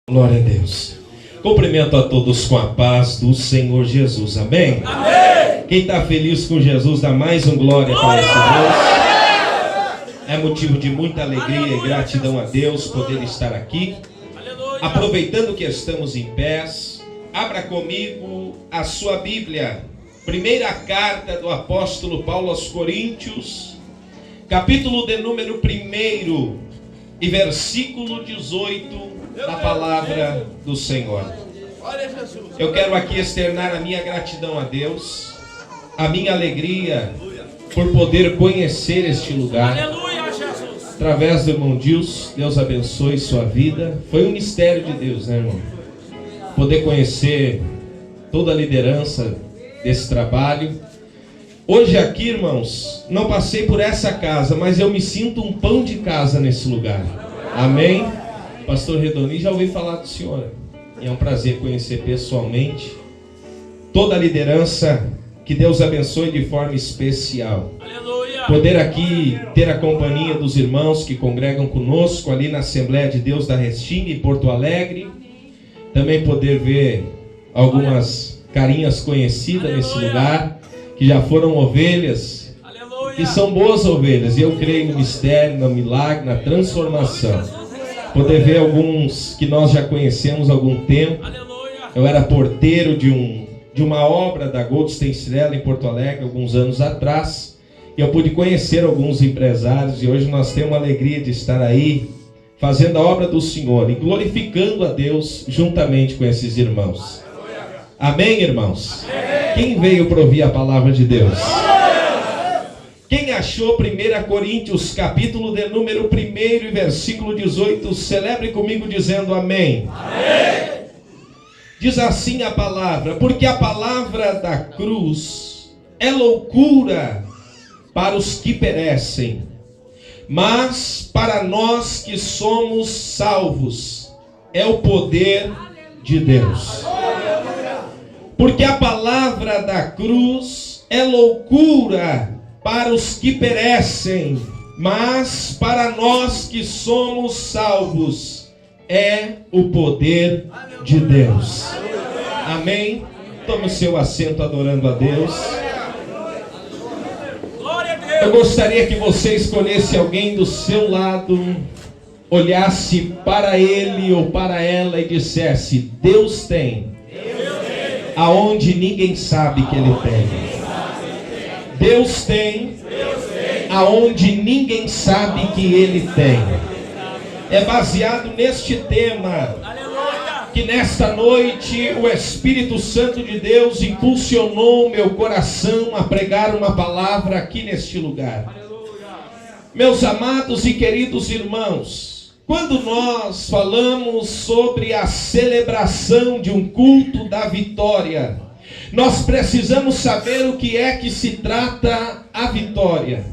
Glória a Deus. Cumprimento a todos com a paz do Senhor Jesus. Amém? Amém. Quem está feliz com Jesus, dá mais um glória para esse Deus. É motivo de muita alegria e gratidão a Deus poder estar aqui. Aproveitando que estamos em pés, abra comigo a sua Bíblia. Primeira carta do apóstolo Paulo aos Coríntios, capítulo de número 1 e versículo 18 da palavra do Senhor. Eu quero aqui externar a minha gratidão a Deus, a minha alegria por poder conhecer este lugar. Através do irmão Dilson, Deus abençoe sua vida. Foi um mistério de Deus, né, irmão? Poder conhecer toda a liderança desse trabalho. Hoje aqui, irmãos, não passei por essa casa, mas eu me sinto um pão de casa nesse lugar. Amém? Pastor Redoni, já ouvi falar do senhor. E é um prazer conhecer pessoalmente toda a liderança. Que Deus abençoe de forma especial. Aleluia. Poder aqui ter a companhia dos irmãos que congregam conosco ali na Assembleia de Deus da Restinga, em Porto Alegre. Também poder ver algumas carinhas conhecidas nesse lugar, que já foram ovelhas, que são boas ovelhas. E eu creio no mistério, no milagre, na transformação. Poder ver alguns que nós já conhecemos há algum tempo. Eu era porteiro de uma obra da Goldstein Cirela em Porto Alegre, alguns anos atrás. E eu pude conhecer alguns empresários. E hoje nós temos a alegria de estar aí, fazendo a obra do Senhor e glorificando a Deus juntamente com esses irmãos. Amém, irmãos? Amém. Quem veio para ouvir a palavra de Deus? Quem achou 1 Coríntios, capítulo de número 1 e versículo 18, celebre comigo dizendo amém. Amém. Diz assim a palavra: porque a palavra da cruz é loucura para os que perecem, mas para nós que somos salvos é o poder de Deus. Porque a palavra da cruz é loucura para os que perecem, mas para nós que somos salvos é o poder de Deus. Amém? Tome o seu assento adorando a Deus. Eu gostaria que você escolhesse alguém do seu lado, olhasse para ele ou para ela e dissesse: Deus tem aonde ninguém sabe que ele tem. Deus tem aonde ninguém sabe que ele tem. É baseado neste tema que nesta noite o Espírito Santo de Deus impulsionou meu coração a pregar uma palavra aqui neste lugar. Meus amados e queridos irmãos, quando nós falamos sobre a celebração de um culto da vitória, nós precisamos saber o que é que se trata a vitória.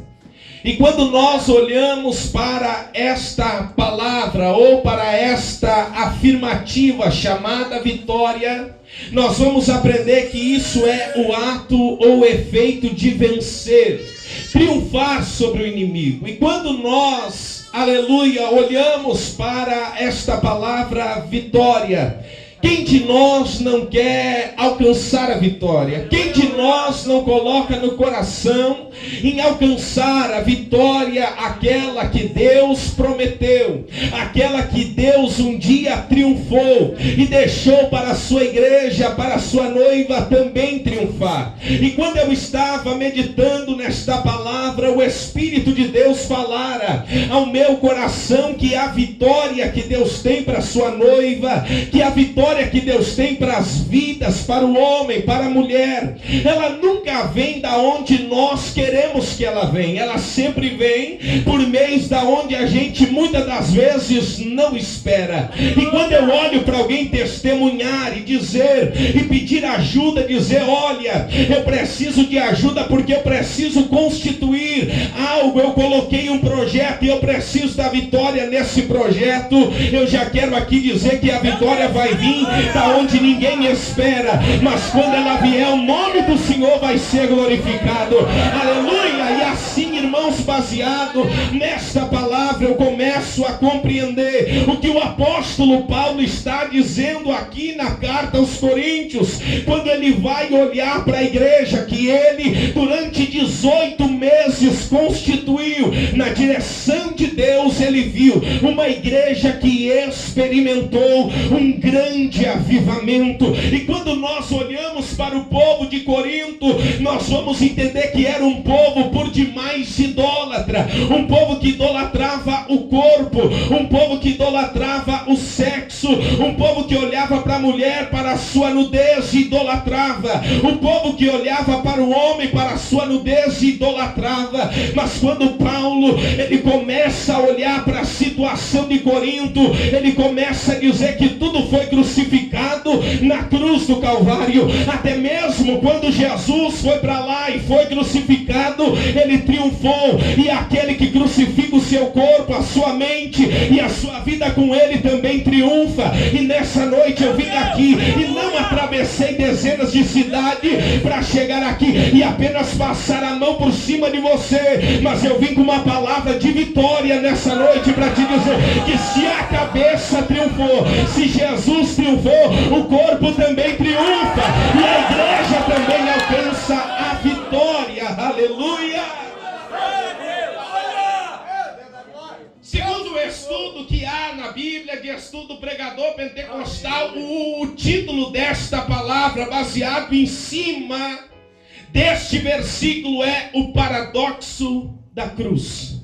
E quando nós olhamos para esta palavra ou para esta afirmativa chamada vitória, nós vamos aprender que isso é o ato ou o efeito de vencer, triunfar sobre o inimigo. E quando nós, aleluia, olhamos para esta palavra vitória, quem de nós não quer alcançar a vitória? Quem de nós não coloca no coração em alcançar a vitória, aquela que Deus prometeu, aquela que Deus um dia triunfou e deixou para a sua igreja, para a sua noiva também triunfar? E quando eu estava meditando nesta palavra, o Espírito de Deus falara ao meu coração que a vitória que Deus tem para a sua noiva, que a vitória que Deus tem para as vidas, para o homem, para a mulher, ela nunca vem da onde nós queremos que ela venha. Ela sempre vem por meio da onde a gente muitas das vezes não espera. E quando eu olho para alguém testemunhar e dizer, e pedir ajuda, dizer: olha, eu preciso de ajuda porque eu preciso constituir algo, eu coloquei um projeto e eu preciso da vitória nesse projeto, eu já quero aqui dizer que a vitória vai vir da onde ninguém espera, mas quando ela vier, o nome do Senhor vai ser glorificado. Aleluia! E assim assim, irmãos, baseado nesta palavra, eu começo a compreender o que o apóstolo Paulo está dizendo aqui na carta aos Coríntios, quando ele vai olhar para a igreja que ele, durante 18 meses, constituiu na direção de Deus. Ele viu uma igreja que experimentou um grande avivamento. E quando nós olhamos para o povo de Corinto, nós vamos entender que era um povo por demais idólatra, um povo que idolatrava o corpo, um povo que idolatrava o sexo, um povo que olhava para a mulher, para a sua nudez e idolatrava, um povo que olhava para o homem, para a sua nudez e idolatrava. Mas quando Paulo, ele começa a olhar para a situação de Corinto, ele começa a dizer que tudo foi crucificado na cruz do Calvário. Até mesmo quando Jesus foi para lá e foi crucificado, ele triunfou. E aquele que crucifica o seu corpo, a sua mente e a sua vida com ele também triunfa. E nessa noite eu vim aqui e não atravessei dezenas de cidades para chegar aqui e apenas passar a mão por cima de você, mas eu vim com uma palavra de vitória nessa noite para te dizer que se a cabeça triunfou, se Jesus triunfou, o corpo também triunfa e a igreja também alcança a vitória. Aleluia! Segundo o estudo que há na Bíblia, de estudo pregador pentecostal, o título desta palavra, baseado em cima deste versículo, é o paradoxo da cruz.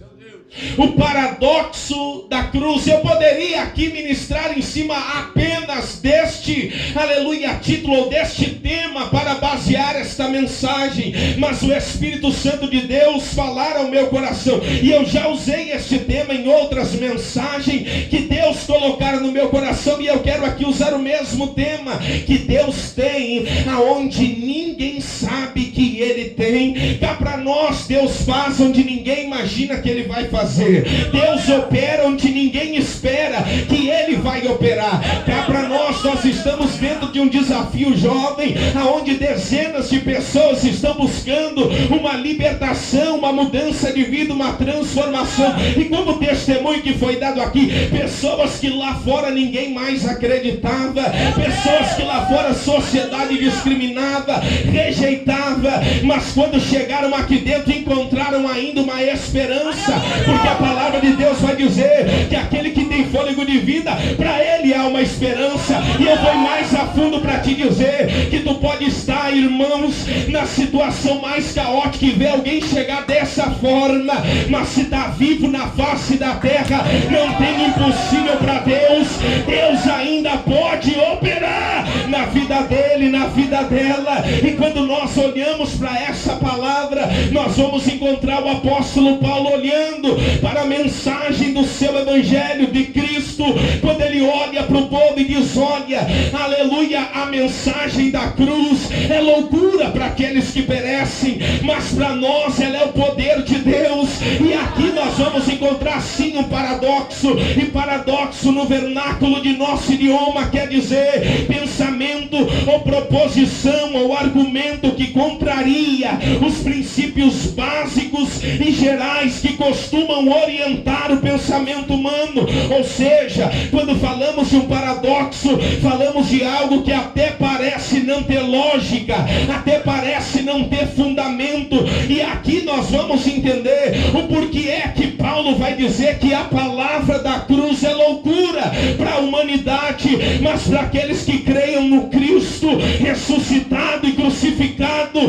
O paradoxo da cruz. Eu poderia aqui ministrar em cima apenas deste, aleluia, título ou deste tema para basear esta mensagem, mas o Espírito Santo de Deus falar ao meu coração, e eu já usei este tema em outras mensagens que Deus colocaram no meu coração, e eu quero aqui usar o mesmo tema que Deus tem, aonde ninguém sabe que Ele tem. Cá para nós, Deus faz onde ninguém imagina que Ele vai fazer. Deus opera onde ninguém espera que Ele vai operar. Cá para nós estamos dentro de um desafio jovem, aonde dezenas de pessoas estão buscando uma libertação, uma mudança de vida, uma transformação. E como testemunho que foi dado aqui, pessoas que lá fora ninguém mais acreditava, pessoas que lá fora a sociedade discriminava, rejeitava, mas quando chegaram aqui dentro encontraram ainda uma esperança, porque a palavra de Deus vai dizer que aquele que tem fôlego de vida, para ele há uma esperança. E eu vou mais a fundo para te dizer que tu pode estar, irmãos, na situação mais caótica e ver alguém chegar dessa forma, mas se está vivo na face da terra, não tem impossível para Deus. Deus ainda pode operar na vida dele, na vida dela. E quando nós olhamos para essa palavra, nós vamos encontrar o apóstolo Paulo olhando para a mensagem do seu evangelho de Cristo, quando ele olha para o povo e diz: olha, aleluia, a mensagem da cruz é loucura para aqueles que perecem, mas para nós ela é o poder de Deus. E aqui nós vamos encontrar sim um paradoxo, e paradoxo no vernáculo de nosso idioma quer dizer pensamento ou proposição ou argumento que contraria os princípios básicos e gerais que costumam orientar o pensamento humano. Ou seja, quando falamos de um paradoxo, falamos de algo que até parece não ter lógica, até parece não ter fundamento. E aqui nós vamos entender o porquê é que Paulo vai dizer que a palavra da cruz é loucura para a humanidade, mas para aqueles que creiam no Cristo ressuscitado e crucificado,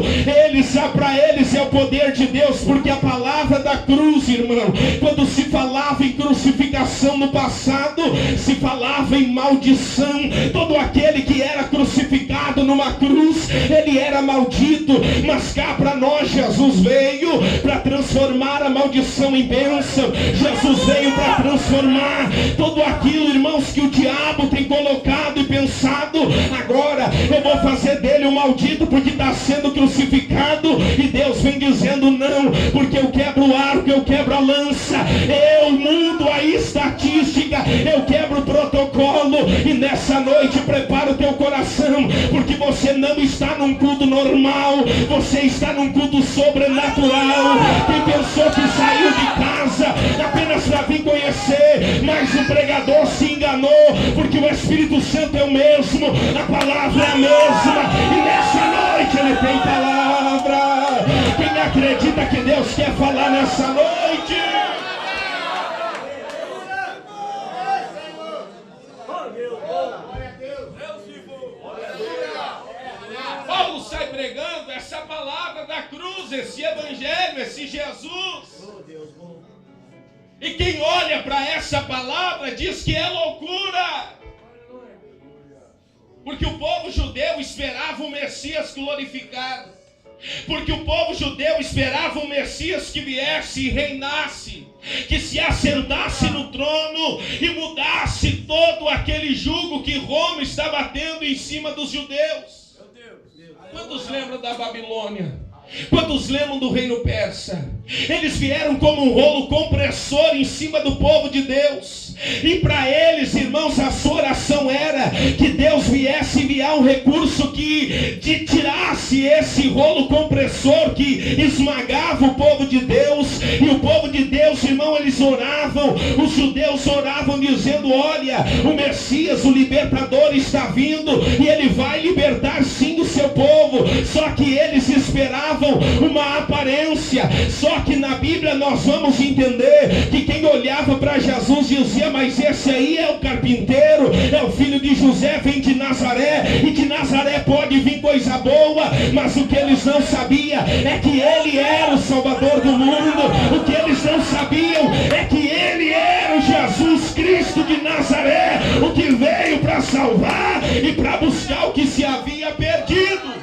para eles é o poder de Deus. Porque a palavra da cruz, irmão, quando se falava em crucificação no passado, se falava em maldição. Todo aquele que era crucificado numa cruz, ele era maldito. Mas cá para nós, Jesus veio para transformar a maldição em bênção. Jesus veio para transformar tudo aquilo, irmãos, que o diabo tem colocado e pensado: agora eu vou fazer dele um maldito porque está sendo crucificado. E Deus vem dizendo: não, porque eu quebro o arco, eu quebro a lança, eu mudo a estatística, eu quebro o protocolo. E nessa noite prepara o teu coração, porque você não está num culto normal, você está num culto sobrenatural. Quem pensou que Espírito Santo é o mesmo, a palavra é a mesma, e nessa noite Ele tem palavra. Quem acredita que Deus quer falar nessa noite? Paulo sai pregando essa palavra da cruz, esse evangelho, esse Jesus. E quem olha para essa palavra diz que é loucura. Porque o povo judeu esperava o Messias glorificado. Porque o povo judeu esperava um Messias que viesse e reinasse, que se assentasse no trono e mudasse todo aquele jugo que Roma estava tendo em cima dos judeus. Quantos lembram da Babilônia? Quantos lembram do reino persa? Eles vieram como um rolo compressor em cima do povo de Deus. E para eles, irmãos, a sua oração era que Deus viesse enviar um recurso que tirasse esse rolo compressor que esmagava o povo de Deus. E o povo de Deus, irmão, eles oravam, os judeus oravam dizendo: olha, o Messias, o libertador está vindo e ele vai libertar sim o seu povo. Só que eles esperavam uma aparência. Só que na Bíblia nós vamos entender que quem olhava para Jesus dizia: mas esse aí é o carpinteiro, é o filho de José, vem de Nazaré, e de Nazaré pode vir coisa boa. Mas o que eles não sabiam é que ele era o Salvador do mundo. O que eles não sabiam é que ele era o Jesus Cristo de Nazaré, o que veio para salvar e para buscar o que se havia perdido.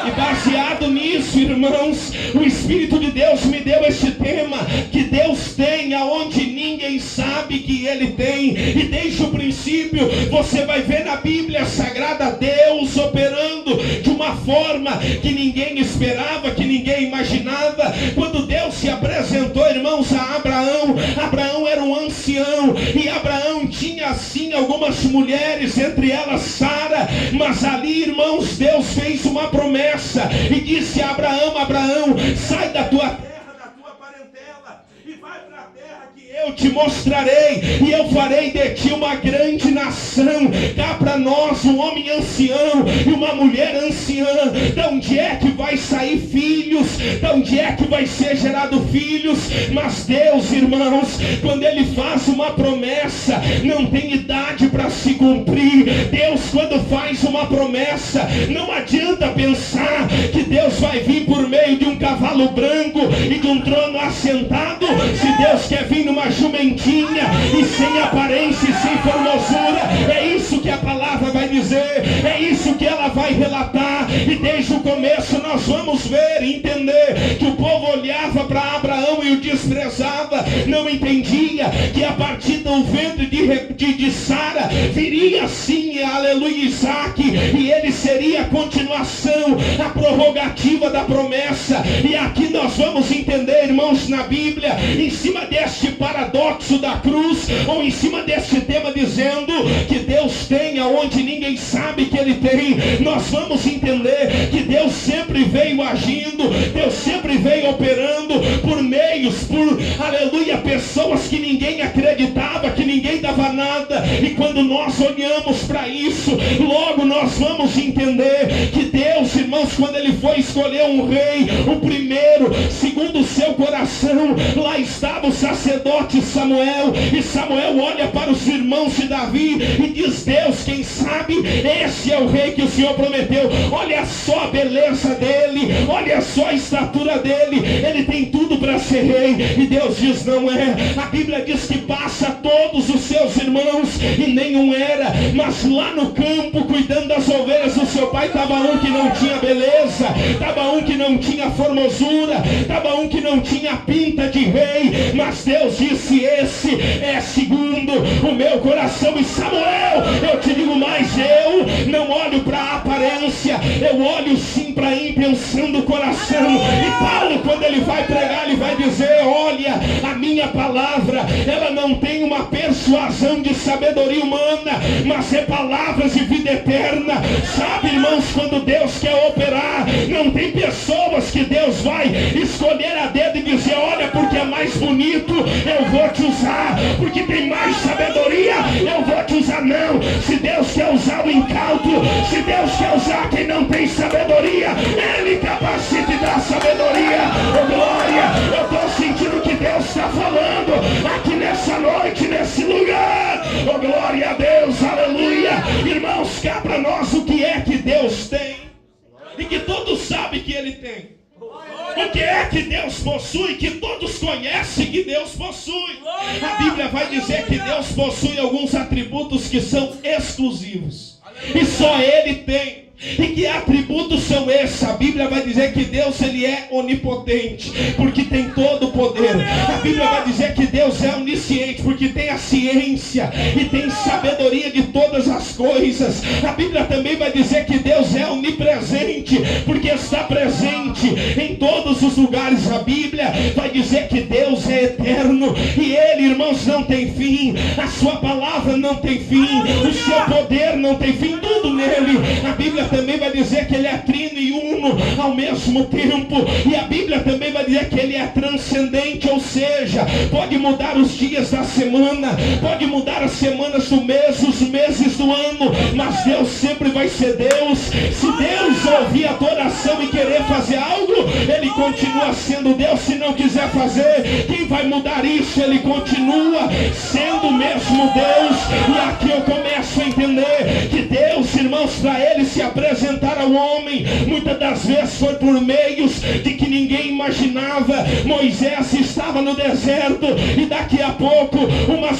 E baseado nisso, irmãos, o Espírito de Deus me deu esse tema, que Deus tem aonde ninguém sabe que Ele tem. E desde o princípio você vai ver na Bíblia Sagrada Deus operando de uma forma que ninguém esperava, que ninguém imaginava. Quando Deus se apresentou, irmãos, a Abraão, Abraão era um ancião, e Abraão tinha sim algumas mulheres, entre elas Sara. Mas ali, irmãos, Deus fez uma promessa e disse a Abraão: Abraão, sai da tua terra, da tua parentela, e vai para a terra que eu te mostrarei, e eu farei de ti uma grande nação. Cá para nós um homem ancião e uma mulher anciã. De onde é que vai sair filhos? De onde é que vai ser gerado filhos? Mas Deus, irmãos, quando Ele faz uma promessa, não tem idade para se cumprir. Deus, quando faz uma promessa, não adianta pensar que Deus vai vir por meio de um cavalo branco e de um trono assentado. Se Deus quer vir numa jumentinha e sem aparência e sem formosura, é isso que a palavra vai dizer, é isso que ela vai relatar. E desde o começo nós vamos ver e entender que o povo olhava para Abraão e o desprezava, não entendia que a partir do ventre de Sara viria sim, aleluia, Isaac, e ele seria a continuação, a prorrogativa da promessa. E aqui nós vamos entender, irmãos, na Bíblia, em cima deste paradoxo da cruz, ou em cima deste tema dizendo que Deus tem aonde ninguém sabe que Ele tem, nós vamos entender que Deus sempre veio agindo, Deus sempre veio operando por meios, por, aleluia, pessoas que ninguém acreditava, que ninguém dava nada. E quando nós olhamos para isso, logo nós vamos entender que Deus, irmãos, quando Ele foi escolher um rei, o primeiro, segundo o seu coração, lá estava o sacerdote Samuel. E Samuel olha para os irmãos de Davi e diz: Deus, quem sabe esse é o rei que o Senhor prometeu. Olha só a beleza dele, olha só a estatura dele, ele tem tudo para ser rei. E Deus diz: não é. A Bíblia diz que passa todos os seus irmãos e nenhum era. Mas lá no campo, cuidando das ovelhas do seu pai, estava um que não tinha beleza, estava um que não tinha formosura, estava um que não tinha pinta de rei. Mas Deus disse: esse é segundo o meu coração. E Samuel, eu te digo mais, eu não olho para a aparência, eu olho sim para a intenção do coração. E Paulo, quando ele vai pregar, ele vai dizer: olha, a minha palavra, ela não tem uma persuasão de sabedoria humana, mas é palavras de vida eterna. Sabe, irmãos, quando Deus quer operar, não tem pessoas que Deus vai escolher a dedo e dizer: olha, porque é mais bonito, eu vou te usar, porque tem mais sabedoria, eu vou te usar. Não, Se Deus quer usar quem não tem sabedoria, Ele capacita e dá sabedoria. Oh glória, eu estou sentindo que Deus está falando aqui nessa noite, nesse lugar. Oh glória a Deus, aleluia. Irmãos, cá para nós o que é que Deus tem e que todos sabem que Ele tem. O que é que Deus possui, que todos conhecem que Deus possui. A Bíblia vai dizer que Deus possui alguns atributos que são exclusivos e só Ele tem. E que atributos são esses? A Bíblia vai dizer que Deus, Ele é onipotente, porque tem todo o poder. A Bíblia vai dizer que Deus é onisciente, porque tem a ciência e tem sabedoria de todas as coisas. A Bíblia também vai dizer que Deus é onipresente, porque está presente em todos os lugares. A Bíblia vai dizer que Deus é eterno e Ele, irmãos, não tem fim. A sua palavra não tem fim, o seu poder não tem fim, tudo nele. A Bíblia também vai dizer que Ele é trino e uno ao mesmo tempo. E a Bíblia também vai dizer que Ele é transcendente, ou seja, pode mudar os dias da semana, pode mudar as semanas do mês, os meses do ano, mas Deus sempre vai ser Deus. Se Deus ouvir a tua oração e querer fazer algo, Ele continua sendo Deus. Se não quiser fazer, quem vai mudar isso? Ele continua sendo o mesmo Deus. E aqui eu começo a entender que Deus, irmãos, para Ele se apresentar ao homem, muitas das vezes foi por meios de que ninguém imaginava. Moisés estava no deserto e daqui a pouco umas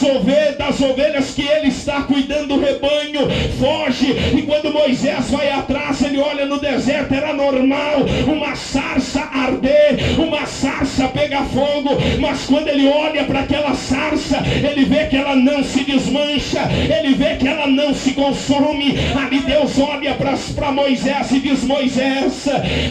das ovelhas que ele está cuidando do rebanho foge, e quando Moisés vai atrás, ele olha no deserto, era normal uma sarça arder, uma sarça pegar fogo, mas quando ele olha para aquela sarça, ele vê que ela não se desmancha, ele vê que ela não se consome. Ali Deus olha para Moisés e diz: Moisés,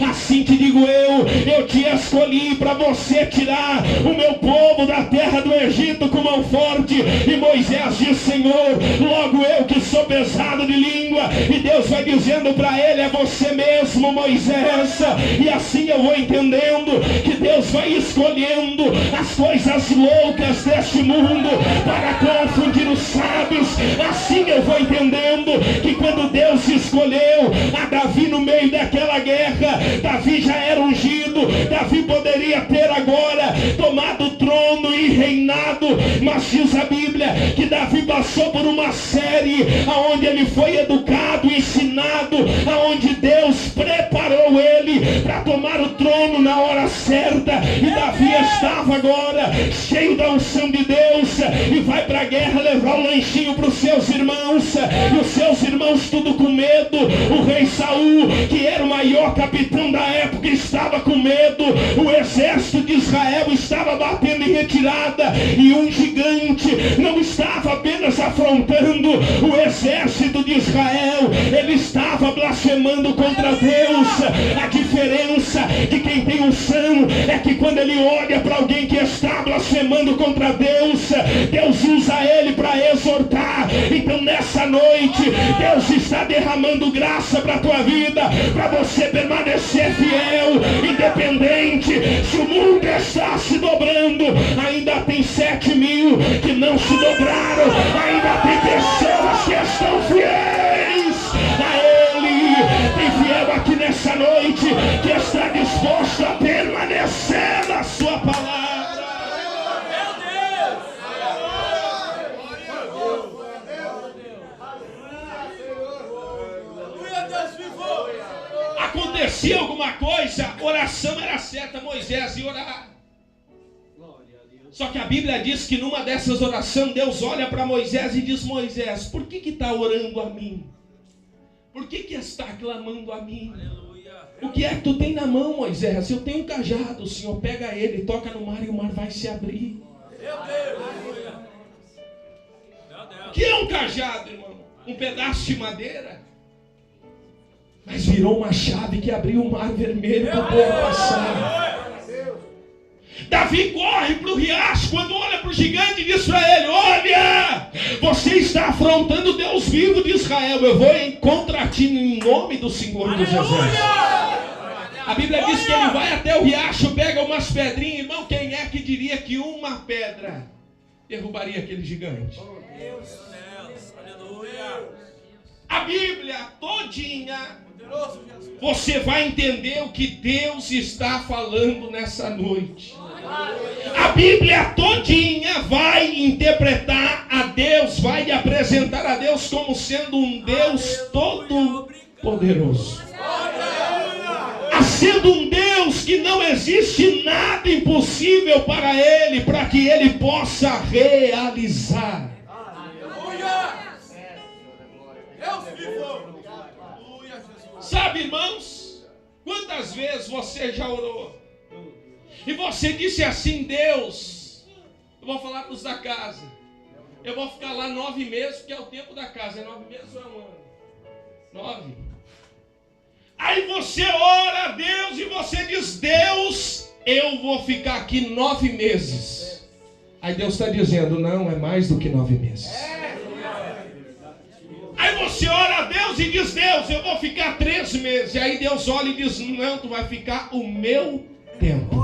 assim te digo eu te escolhi para você tirar o meu povo da terra do Egito com mão forte. E Moisés diz: Senhor, logo eu que sou pesado de língua. E Deus vai dizendo para ele: é você mesmo, Moisés. E assim eu vou entendendo que Deus vai escolhendo as coisas loucas deste mundo para confundir os sábios. Assim eu vou entendendo que quando Deus escolheu a Davi no meio daquela guerra, Davi já era ungido, Davi poderia ter agora tomado o trono e reinado, mas diz a Bíblia que Davi passou por uma série onde ele foi educado, ensinado, aonde Deus preparou ele para tomar o trono na hora certa. E Davi estava agora cheio da unção de Deus e vai para a guerra levar o lanchinho para os seus irmãos, e os seus irmãos tudo com medo. O rei Saul, que era o maior capitão da época, estava com medo. O exército de Israel estava batendo em retirada, e um gigante não estava apenas afrontando o exército de Israel, ele estava blasfemando contra Deus. A diferença de quem tem unção é que quando ele olha para alguém que está blasfemando contra Deus, Deus usa ele para exortar. Então nessa noite Deus está derramando graça para a tua vida, para você permanecer fiel, independente se o mundo está se dobrando. Ainda tem 7.000 que não se dobraram, ainda tem pessoas que estão fiéis a Ele. Tem fiel aqui nessa noite que está disposto a permanecer na sua palavra. Acontecia alguma coisa, oração era certa, Moisés ia orar. Só que a Bíblia diz que numa dessas orações, Deus olha para Moisés e diz: Moisés, por que está orando a mim? Por que está clamando a mim? O que é que tu tem na mão, Moisés? Eu tenho um cajado. O Senhor pega ele, toca no mar e o mar vai se abrir. O que é um cajado, irmão? Um pedaço de madeira. Mas virou uma chave que abriu o mar vermelho para o povo passar. Davi corre para o riacho, quando olha para o gigante e diz para ele: olha, você está afrontando o Deus vivo de Israel, eu vou contra ti em nome do Senhor dos Exércitos. A Bíblia diz que ele vai até o riacho, pega umas pedrinhas. Irmão, quem é que diria que uma pedra derrubaria aquele gigante? a Bíblia todinha, você vai entender o que Deus está falando nessa noite. A Bíblia todinha vai interpretar a Deus, vai lhe apresentar a Deus como sendo um Deus todo poderoso. Sendo um Deus que não existe nada impossível para Ele, para que Ele possa realizar. Sabe, irmãos, quantas vezes você já orou e você disse assim: Deus, eu vou falar para os da casa, eu vou ficar lá 9 meses, porque é o tempo da casa. É 9 meses ou é um ano? 9. Aí você ora a Deus e você diz: Deus, eu vou ficar aqui 9 meses. Aí Deus está dizendo: não, é mais do que 9 meses. Aí você ora a Deus e diz: Deus, eu vou ficar 3 meses. E aí Deus olha e diz: não, tu vai ficar o meu tempo.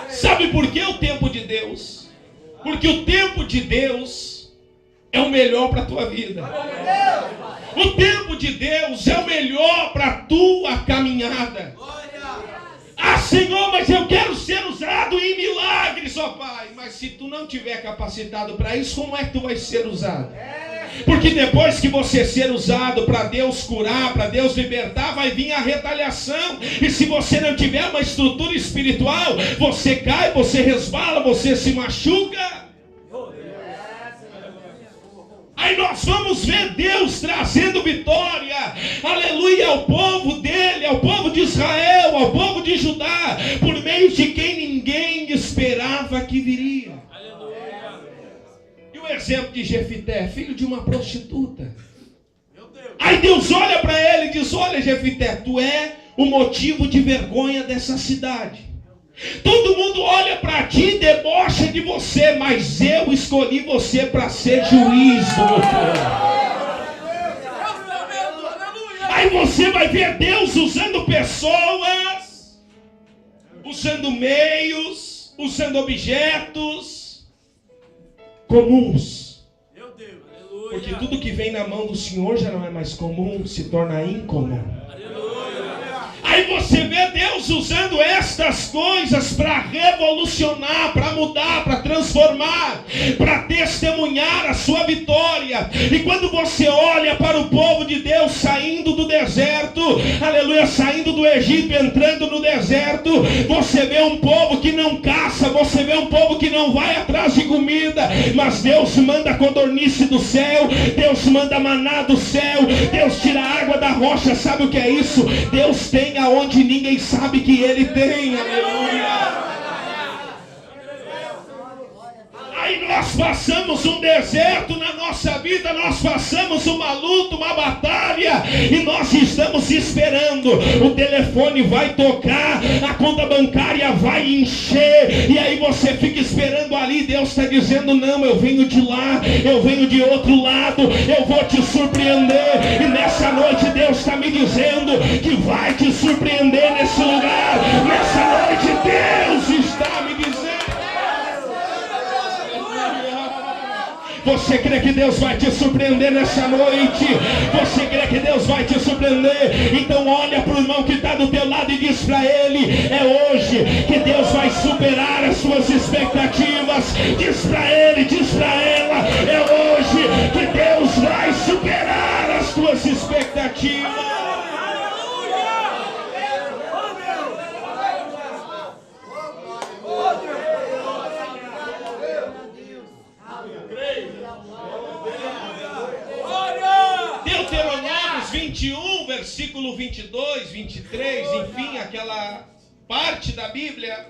Sabe por que o tempo de Deus? Porque o tempo de Deus é o melhor para a tua vida. O tempo de Deus é o melhor para a tua caminhada. Ah, Senhor, mas eu quero ser usado em milagres, ó Pai. Mas se tu não tiver capacitado para isso, como é que tu vai ser usado? Porque depois que você ser usado para Deus curar, para Deus libertar, vai vir a retaliação. E se você não tiver uma estrutura espiritual, você cai, você resbala, você se machuca. Aí nós vamos ver Deus trazendo vitória, aleluia, ao povo dele, ao povo de Israel, ao povo de Judá, por meio de quem ninguém esperava que viria. Aleluia. E o exemplo de Jefité, filho de uma prostituta. Aí Deus olha para ele e diz: olha, Jefité, tu é o motivo de vergonha dessa cidade. Todo mundo olha para ti e debocha de você, mas eu escolhi você para ser juiz do meu povo. Aí você vai ver Deus usando pessoas, usando meios, usando objetos comuns. Porque tudo que vem na mão do Senhor já não é mais comum, se torna incomum. Aí você vê Deus usando estas coisas para revolucionar, para mudar, para transformar, para testemunhar a sua vitória. E quando você olha para o povo de Deus saindo do deserto, aleluia, saindo do Egito, entrando no deserto, você vê um povo que não caça, você vê um povo que não vai atrás de comida, mas Deus manda codornice do céu, Deus manda maná do céu, Deus tira a água da rocha. Sabe o que é isso? Deus tem aonde ninguém sabe que Ele tem, aleluia. Aí nós passamos um deserto na nossa vida, nós passamos uma luta, uma batalha, e nós estamos esperando, o telefone vai tocar, a conta bancária vai encher, e aí você fica esperando ali. Deus está dizendo: não, eu venho de lá, eu venho de outro lado, eu vou te surpreender. E nessa noite Deus está me dizendo que vai te surpreender nesse lugar. Nessa noite Deus está me dizendo. Você crê que Deus vai te surpreender nessa noite? Você crê que Deus vai te surpreender? Então olha para o irmão que está do teu lado e diz para ele: é hoje que Deus vai superar as suas expectativas. Diz para ele, diz para ela: é hoje que Deus vai superar as tuas expectativas. Deuteronômio 21, versículo 22, 23, enfim, aquela parte da Bíblia,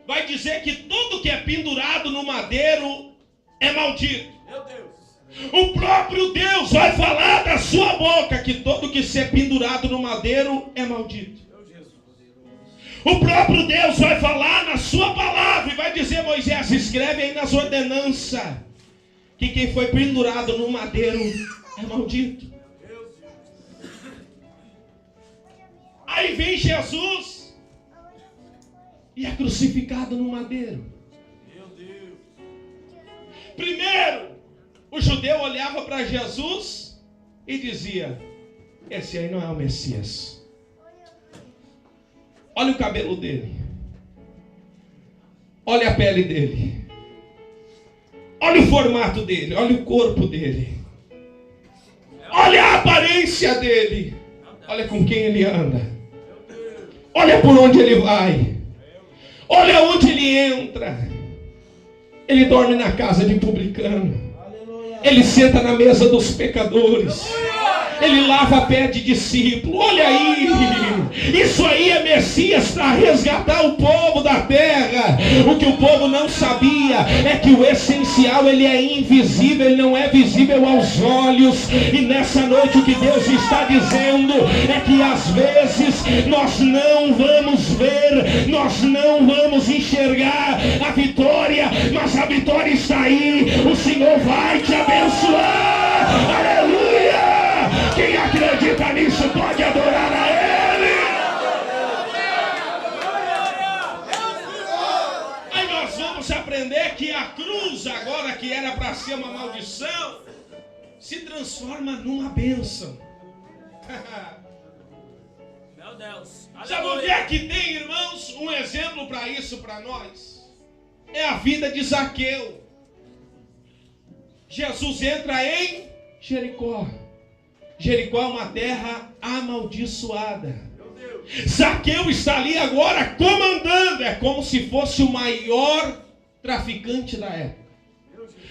vai dizer que tudo que é pendurado no madeiro é maldito. Meu Deus. O próprio Deus vai falar da sua boca que tudo que é pendurado no madeiro é maldito. O próprio Deus vai falar na sua palavra e vai dizer: Moisés, escreve aí nas ordenanças que quem foi pendurado no madeiro é maldito. Aí vem Jesus e é crucificado no madeiro. Primeiro, O judeu olhava para Jesus e dizia: esse aí não é o Messias. Olha o cabelo dele. Olha a pele dele. Olha o formato dele. Olha o corpo dele. Olha a aparência dele. Olha com quem ele anda. Olha por onde ele vai. Olha onde ele entra. Ele dorme na casa de publicano. Ele senta na mesa dos pecadores. Ele lava pé de discípulo. Olha aí. Isso aí é Messias para resgatar o povo da terra. O que o povo não sabia é que o essencial, ele é invisível, ele não é visível aos olhos. E nessa noite o que Deus está dizendo é que às vezes nós não vamos ver, nós não vamos enxergar a vitória, mas a vitória está aí. O Senhor vai te abençoar. Aleluia! Quem acredita nisso pode adorar a Ele. Aí nós vamos aprender que a cruz, agora que era para ser uma maldição, se transforma numa bênção. Meu Deus. Sabe o que é que tem, irmãos? Um exemplo para isso para nós. É a vida de Zaqueu. Jesus entra em Jericó. Jericó é uma terra amaldiçoada. Zaqueu está ali agora comandando. É como se fosse o maior traficante da época.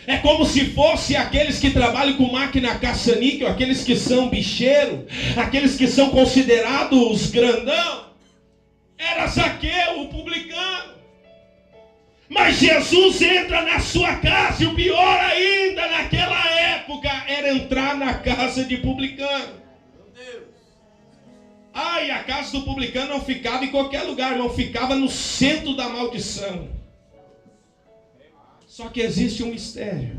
É como se fosse aqueles que trabalham com máquina caça-níquel, aqueles que são bicheiro, aqueles que são considerados grandão. Era Zaqueu, o publicano. Mas Jesus entra na sua casa, e o pior ainda naquela época era entrar na casa de publicano. Ai, a casa do publicano não ficava em qualquer lugar, não ficava no centro da maldição. Só que existe um mistério.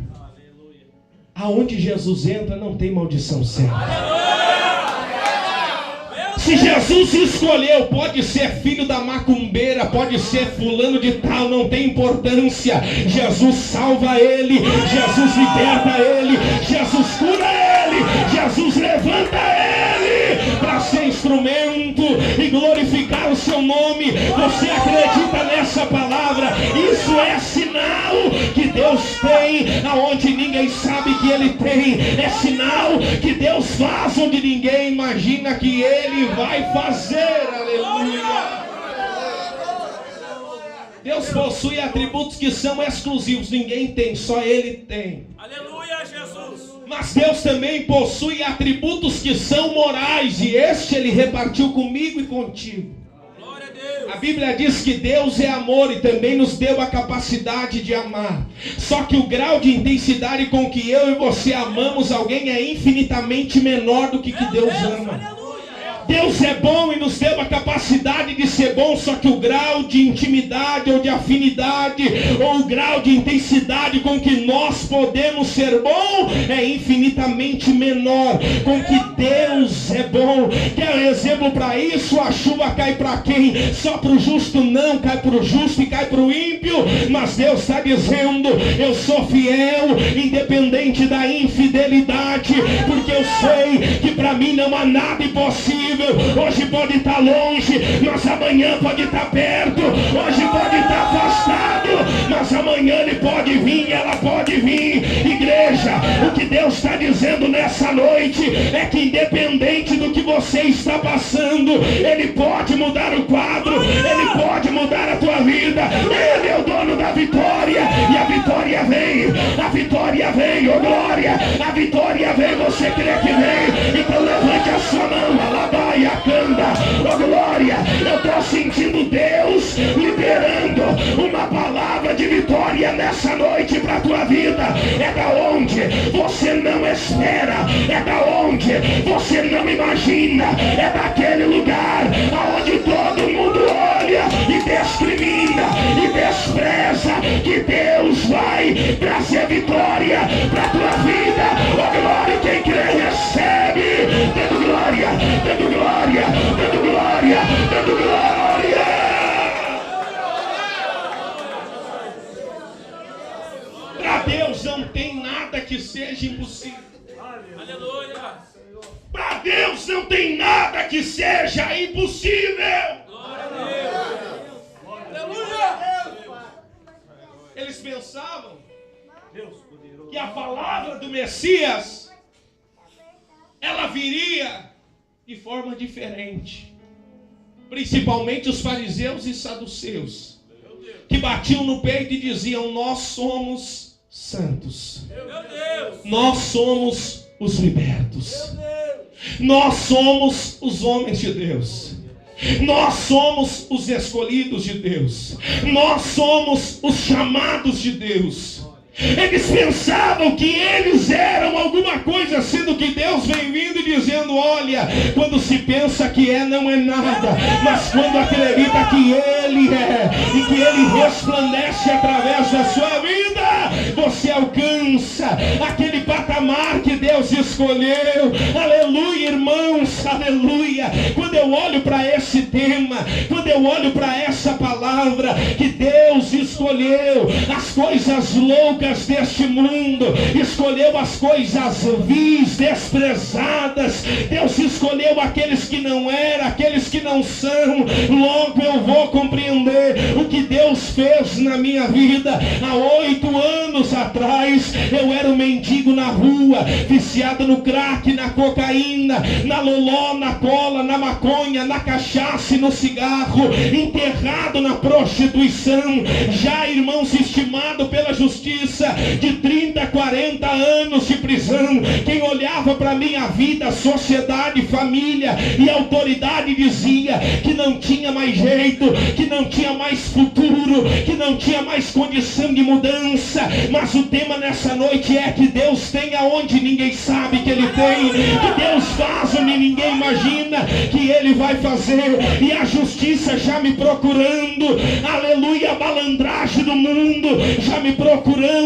Aonde Jesus entra não tem maldição certa. Se Jesus escolheu, pode ser filho da macumbeira, pode ser fulano de tal, não tem importância. Jesus salva ele, Jesus liberta ele, Jesus cura ele, Jesus levanta ele para ser instrumento e glorificar o seu nome. Você acredita nessa palavra? Isso é sinal que Deus tem aonde ninguém sabe que Ele tem. É sinal que Deus faz onde ninguém imagina que Ele vai fazer. Aleluia. Deus possui atributos que são exclusivos. Ninguém tem, só Ele tem. Aleluia, Jesus. Mas Deus também possui atributos que são morais. E este Ele repartiu comigo e contigo. Glória a Deus. A Bíblia diz que Deus é amor e também nos deu a capacidade de amar. Só que o grau de intensidade com que eu e você amamos alguém é infinitamente menor do que Deus ama. Deus é bom e nos deu a capacidade de ser bom, só que o grau de intimidade ou de afinidade ou o grau de intensidade com que nós podemos ser bom é infinitamente menor com que Deus é bom. Quer um exemplo para isso? A chuva cai para quem? Só para o justo? Não, cai para o justo e cai para o ímpio. Mas Deus está dizendo: eu sou fiel independente da infidelidade, porque eu sei que para mim não há nada impossível. Hoje pode estar longe, mas amanhã pode estar perto. Hoje pode estar afastado, mas amanhã ele pode vir, ela pode vir. Igreja, o que Deus está dizendo nessa noite é que independente do que você está passando, Ele pode mudar o quadro, Ele pode mudar a tua vida. Ele é o dono da vitória, e a vitória vem, oh glória, a vitória vem. Você crê que vem? Então levante a sua mão, alabai a canda, oh glória. Eu estou sentindo Deus liberando uma palavra de vitória nessa noite para a tua vida. É da onde você não espera, é da onde você não imagina, é daquele lugar aonde todo mundo olha e discrimina e despreza, que Deus vai trazer vitória para a tua vida. Oh glória, quem crê recebe. Dando glória, dando glória, dando glória, dando glória. Para Deus não tem nada que seja Aleluia. Para Deus não tem nada que seja impossível. Glória a Deus. Aleluia. Eles pensavam que a palavra do Messias, ela viria de forma diferente. Principalmente os fariseus e saduceus, que batiam no peito e diziam: nós somos santos, nós somos os libertos, nós somos os homens de Deus, nós somos os escolhidos de Deus, nós somos os chamados de Deus. Eles pensavam que eles eram alguma coisa, sendo que Deus vem vindo e dizendo: olha, quando se pensa que não é nada, mas quando acredita que Ele é, e que Ele resplandece através da sua vida, você alcança aquele patamar que Deus escolheu. Aleluia, irmãos, aleluia. Quando eu olho para esse tema, quando eu olho para essa palavra, que Deus escolheu as coisas loucas deste mundo, escolheu as coisas vis, desprezadas. Deus escolheu aqueles que não eram, aqueles que não são. Logo eu vou compreender o que Deus fez na minha vida. Há 8 anos atrás eu era um mendigo na rua, viciado no crack, na cocaína, na loló, na cola, na maconha, na cachaça e no cigarro, enterrado na prostituição, já, irmãos, estimado pela justiça de 30, 40 anos de prisão. Quem olhava para minha vida, sociedade, família e autoridade dizia que não tinha mais jeito, que não tinha mais futuro, que não tinha mais condição de mudança. Mas o tema nessa noite é que Deus tem aonde ninguém sabe que Ele tem, que Deus faz onde ninguém imagina que Ele vai fazer. E a justiça já me procurando, aleluia, a malandragem do mundo já me procurando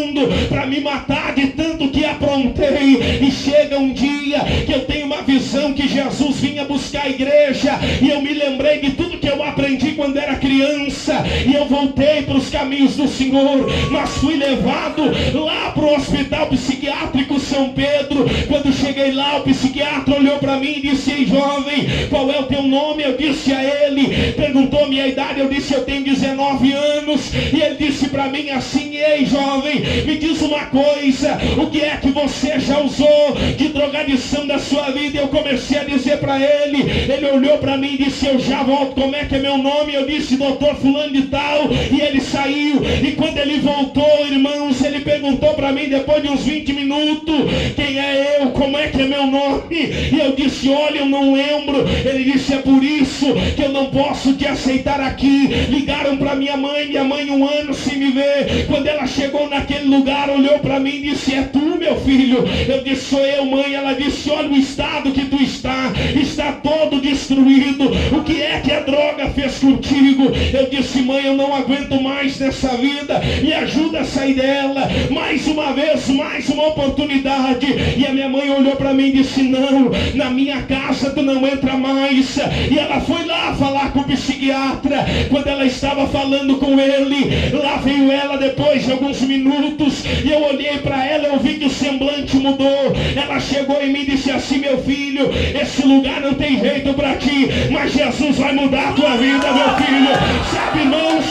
para me matar de tanto que aprontei. E chega um dia que eu tenho uma visão que Jesus vinha buscar a igreja, e eu me lembrei de tudo que eu aprendi quando era criança, e eu voltei para os caminhos do Senhor. Mas fui levado lá para o hospital psiquiátrico São Pedro. Quando cheguei lá, o psiquiatra olhou para mim e disse: ei, jovem, qual é o teu nome? Eu disse a ele. Perguntou minha idade, eu disse: eu tenho 19 anos. E ele disse para mim assim: ei, jovem, me diz uma coisa, o que é que você já usou de drogadição da sua vida? Eu comecei a dizer para ele. Ele olhou para mim e disse: eu já volto, como é que é meu nome? Eu disse: doutor fulano de tal. E ele saiu, e quando ele voltou, irmãos, ele perguntou para mim depois de uns 20 minutos: quem é eu? Como é que é meu nome? E eu disse: olha, eu não lembro. Ele disse: é por isso que eu não posso te aceitar aqui. Ligaram para minha mãe 1 ano sem me ver. Quando ela chegou naquele lugar, olhou para mim e disse: é tu, meu filho? Eu disse: sou eu, mãe. Ela disse: olha o estado que tu está todo destruído. O que é que a droga fez contigo? Eu disse: mãe, eu não aguento mais nessa vida, me ajuda a sair dela. Mais uma vez, mais uma oportunidade. E a minha mãe olhou para mim e disse: não, na minha casa tu não entra mais. E ela foi lá falar com o psiquiatra. Quando ela estava falando com ele, lá veio ela depois de alguns minutos, e eu olhei para ela, eu vi que o semblante mudou. Ela chegou em mim e disse assim: meu filho, esse lugar não tem jeito para ti, mas Jesus vai mudar a tua vida, meu filho. Sabe, irmãos,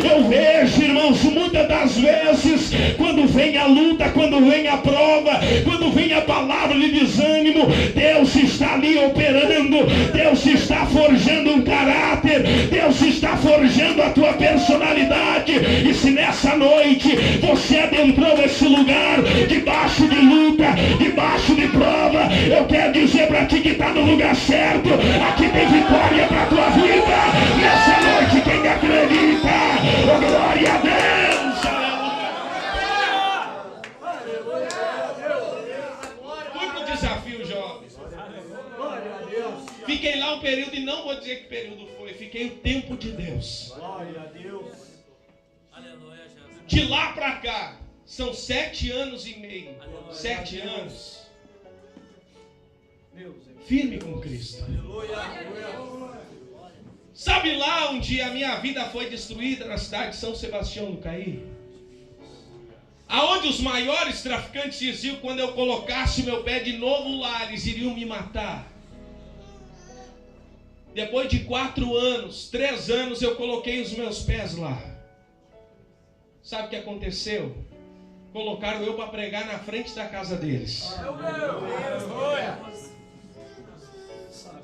eu vejo, irmãos, muitas das vezes, quando vem a luta, quando vem a prova, quando vem a palavra de desânimo, Deus está ali operando, Deus está forjando um caráter, Deus está forjando a tua personalidade. E se nessa noite você adentrou esse lugar, debaixo de luta, debaixo de prova, eu quero dizer para ti que está no lugar certo. Aqui tem vitória para a tua vida. Nessa noite, quem acredita, oh, glória a Deus. Fui pro desafio, jovens. Fiquei lá um período, e não vou dizer que período foi, fiquei o tempo de Deus. Glória a Deus. Aleluia, Jesus. De lá para cá, são 7 anos e meio. 7 anos. Firme com Cristo. Sabe lá onde a minha vida foi destruída, na cidade de São Sebastião do Caí? Aonde os maiores traficantes diziam que quando eu colocasse meu pé de novo lá, eles iriam me matar. Depois de 4 anos, 3 anos, eu coloquei os meus pés lá. Sabe o que aconteceu? Colocaram eu para pregar na frente da casa deles.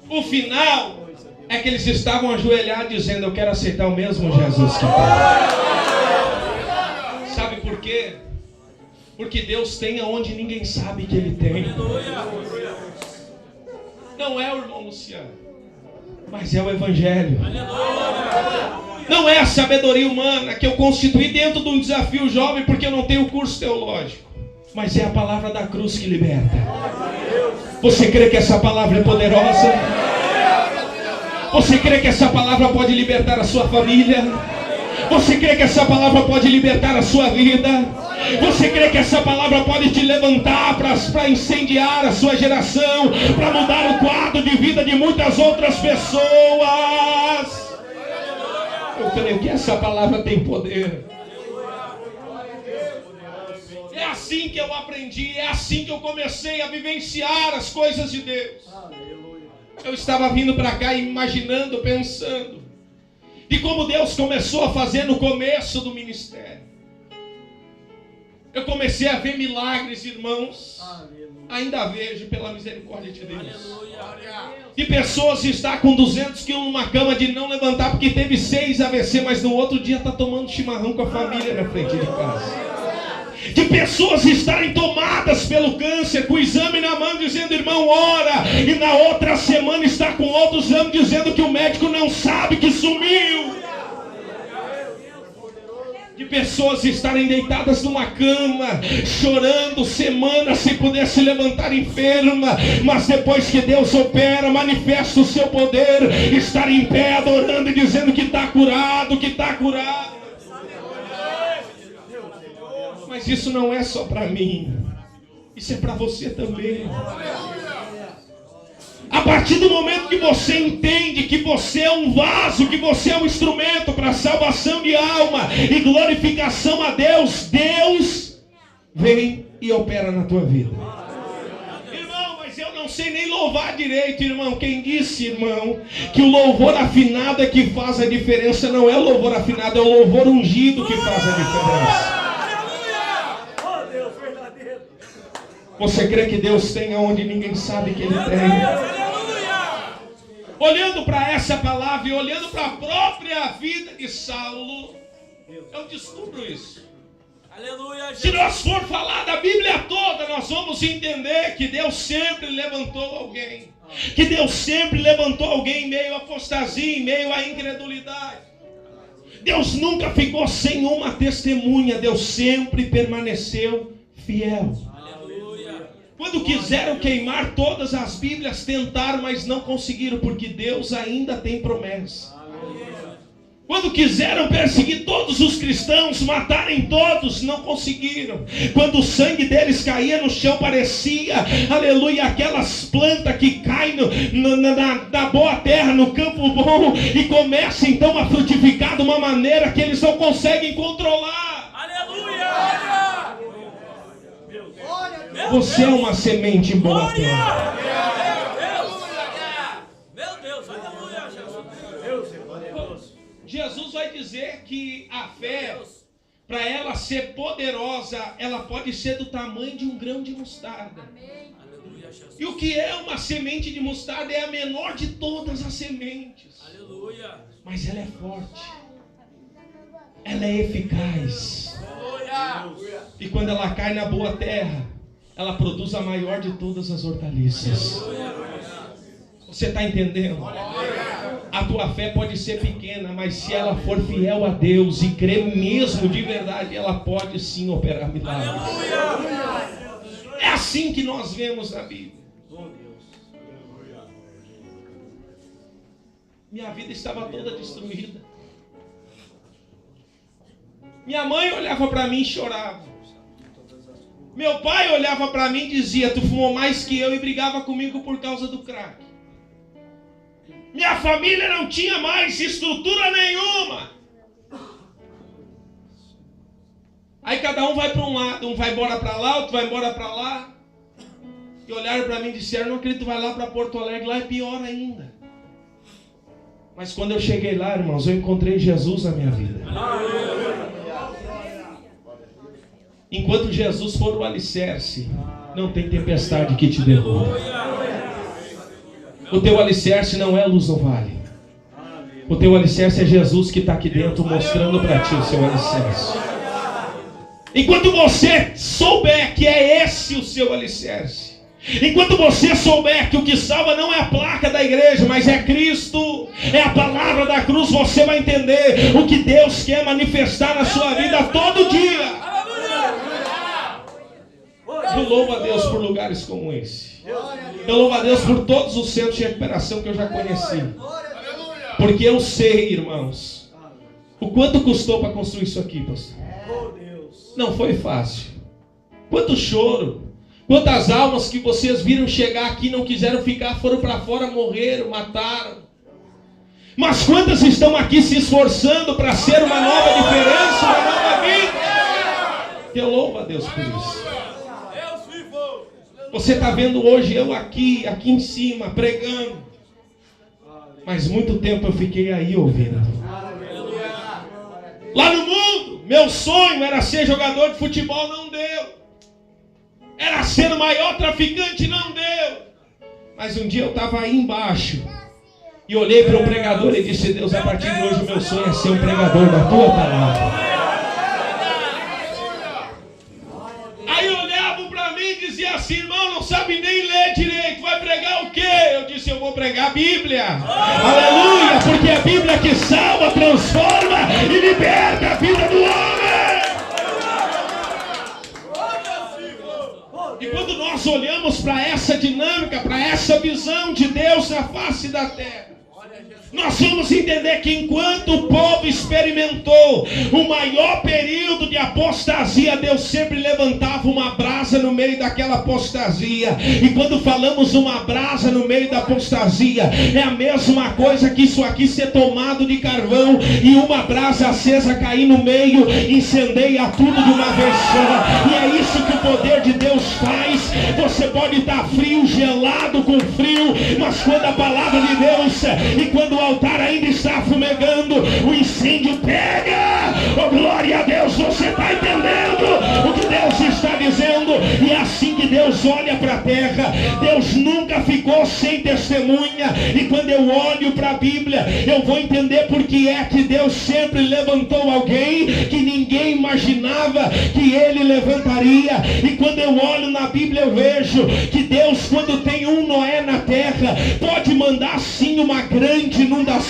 O final é que eles estavam ajoelhados dizendo: eu quero aceitar o mesmo Jesus que tem. Sabe por quê? Porque Deus tem aonde ninguém sabe que Ele tem. Não é o irmão Luciano, mas é o Evangelho. Não é a sabedoria humana que eu constituí dentro de um desafio jovem, porque eu não tenho curso teológico, mas é a palavra da cruz que liberta. Você crê que essa palavra é poderosa? Você crê que essa palavra pode libertar a sua família? Você crê que essa palavra pode libertar a sua vida? Você crê que essa palavra pode te levantar para incendiar a sua geração, para mudar o quadro de vida de muitas outras pessoas? Eu creio que essa palavra tem poder. É assim que eu aprendi, é assim que eu comecei a vivenciar as coisas de Deus. Eu estava vindo para cá imaginando, pensando de como Deus começou a fazer no começo do ministério. Eu comecei a ver milagres, irmãos. Ainda vejo, pela misericórdia de Deus. De pessoas que estão com 200 quilos numa cama de não levantar porque teve 6 AVC, mas no outro dia está tomando chimarrão com a família na frente de casa. De pessoas estarem tomadas pelo câncer, com o exame na mão, dizendo: irmão, ora. E na outra semana está com outro exame, dizendo que o médico não sabe que sumiu. De pessoas estarem deitadas numa cama, chorando semanas sem poder se levantar enferma, mas depois que Deus opera, manifesta o seu poder, estar em pé adorando e dizendo que está curado, que está curado. Mas isso não é só para mim, isso é para você também. A partir do momento que você entende que você é um vaso, que você é um instrumento para salvação de alma e glorificação a Deus, Deus vem e opera na tua vida. Irmão, mas eu não sei nem louvar direito, irmão. Quem disse, irmão, que o louvor afinado é que faz a diferença? Não é o louvor afinado, é o louvor ungido que faz a diferença. Você crê que Deus tem onde ninguém sabe que Ele tem? Olhando para essa palavra e olhando para a própria vida de Saulo, eu descubro isso. Aleluia, se nós for falar da Bíblia toda, nós vamos entender que Deus sempre levantou alguém. Que Deus sempre levantou alguém em meio à apostasia, em meio à incredulidade. Deus nunca ficou sem uma testemunha. Deus sempre permaneceu fiel. Quando quiseram queimar todas as Bíblias, tentaram, mas não conseguiram, porque Deus ainda tem promessa. Quando quiseram perseguir todos os cristãos, matarem todos, não conseguiram. Quando o sangue deles caía no chão, parecia, aleluia, aquelas plantas que caem na boa terra, no campo bom, e começam então a frutificar de uma maneira que eles não conseguem controlar. Aleluia! Você é uma semente em boa terra. Meu Deus, aleluia, Jesus. Jesus vai dizer que a fé, para ela ser poderosa, ela pode ser do tamanho de um grão de mostarda. Aleluia, Jesus. E o que é uma semente de mostarda? É a menor de todas as sementes. Aleluia. Mas ela é forte. Ela é eficaz. Aleluia. E quando ela cai na boa terra, ela produz a maior de todas as hortaliças. Você está entendendo? A tua fé pode ser pequena, mas se ela for fiel a Deus e crer mesmo de verdade, ela pode sim operar milagres. É assim que nós vemos na Bíblia. Minha vida estava toda destruída. Minha mãe olhava para mim e chorava. Meu pai olhava para mim e dizia: tu fumou mais que eu, e brigava comigo por causa do crack. Minha família não tinha mais estrutura nenhuma. Aí cada um vai para um lado, um vai embora para lá, outro vai embora para lá. E olharam para mim e disseram, não acredito, vai lá para Porto Alegre, lá é pior ainda. Mas quando eu cheguei lá, irmãos, eu encontrei Jesus na minha vida. Enquanto Jesus for o alicerce, não tem tempestade que te derruba. O teu alicerce não é a luz no vale. O teu alicerce é Jesus que está aqui dentro mostrando para ti o seu alicerce. Enquanto você souber que é esse o seu alicerce, enquanto você souber que o que salva não é a placa da igreja, mas é Cristo, é a palavra da cruz, você vai entender o que Deus quer manifestar na sua vida todo dia. Eu louvo a Deus por lugares como esse. Eu louvo a Deus por todos os centros de recuperação que eu já conheci. Porque eu sei, irmãos, o quanto custou para construir isso aqui, pastor. Não foi fácil. Quanto choro. Quantas almas que vocês viram chegar aqui, não quiseram ficar, foram para fora, morreram, mataram. Mas quantas estão aqui se esforçando para ser uma nova diferença, uma nova vida? Eu louvo a Deus por isso. Você está vendo hoje eu aqui em cima, pregando. Mas muito tempo eu fiquei aí ouvindo. Lá no mundo, meu sonho era ser jogador de futebol, não deu. Era ser o maior traficante, não deu. Mas um dia eu estava aí embaixo e olhei para um pregador e disse, Deus, a partir de hoje o meu sonho é ser um pregador da tua palavra. Aí olhavam para mim e diziam assim, irmão, não sabe nem ler direito, vai pregar o quê? Eu disse, eu vou pregar a Bíblia. Aleluia, porque é a Bíblia que salva, transforma e liberta a vida do homem. E quando nós olhamos para essa dinâmica, para essa visão de Deus na face da terra, nós vamos entender que enquanto o povo experimentou o maior período de apostasia, Deus sempre levantava uma brasa no meio daquela apostasia. E quando falamos uma brasa no meio da apostasia, é a mesma coisa que isso aqui ser tomado de carvão e uma brasa acesa cair no meio, incendeia tudo de uma vez só. E é isso que o poder de Deus faz. Você pode estar frio, gelado, com frio, mas quando a palavra de Deus e quando o altar ainda está fumegando, o incêndio pega. Oh, glória a Deus, você está entendendo o que Deus está dizendo? E é assim que Deus olha para a terra. Deus nunca ficou sem testemunha. E quando eu olho para a Bíblia, eu vou entender por que é que Deus sempre levantou alguém que ninguém imaginava que ele levantaria. E quando eu olho na Bíblia, eu vejo que Deus, quando tem um Noé na terra, pode mandar sim uma grande inundação.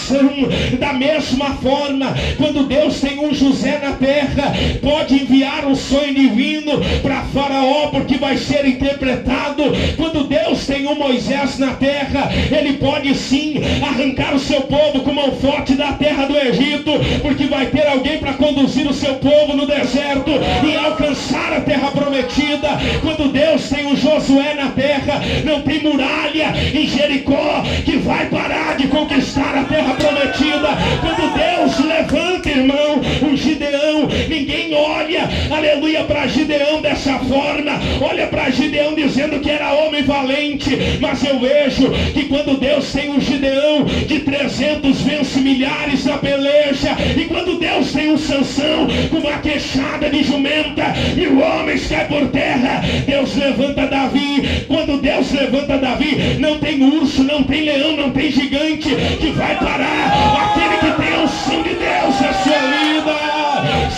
Da mesma forma, quando Deus tem um José na terra, pode enviar um sonho divino para Faraó, porque vai ser interpretado. Quando Deus tem um Moisés na terra, ele pode sim arrancar o seu povo com mão forte da terra do Egito, porque vai ter alguém para conduzir o seu povo no deserto e alcançar a terra prometida. Quando Deus tem um Josué na terra, não tem muralha em Jericó que vai parar de conquistar a terra prometida. Quando Deus levanta, irmão, um Gideão, ninguém olha, aleluia, para Gideão dessa forma, olha para Gideão dizendo que era homem valente, mas eu vejo que quando Deus tem um Gideão de 300 vence milhares na peleja, e quando Deus tem um Sansão com uma queixada de jumenta, 1000 homens caem por terra. Deus levanta Davi. Quando Deus levanta Davi, não tem urso, não tem leão, não tem gigante que vai parar aquele que tem a unção de Deus na sua vida.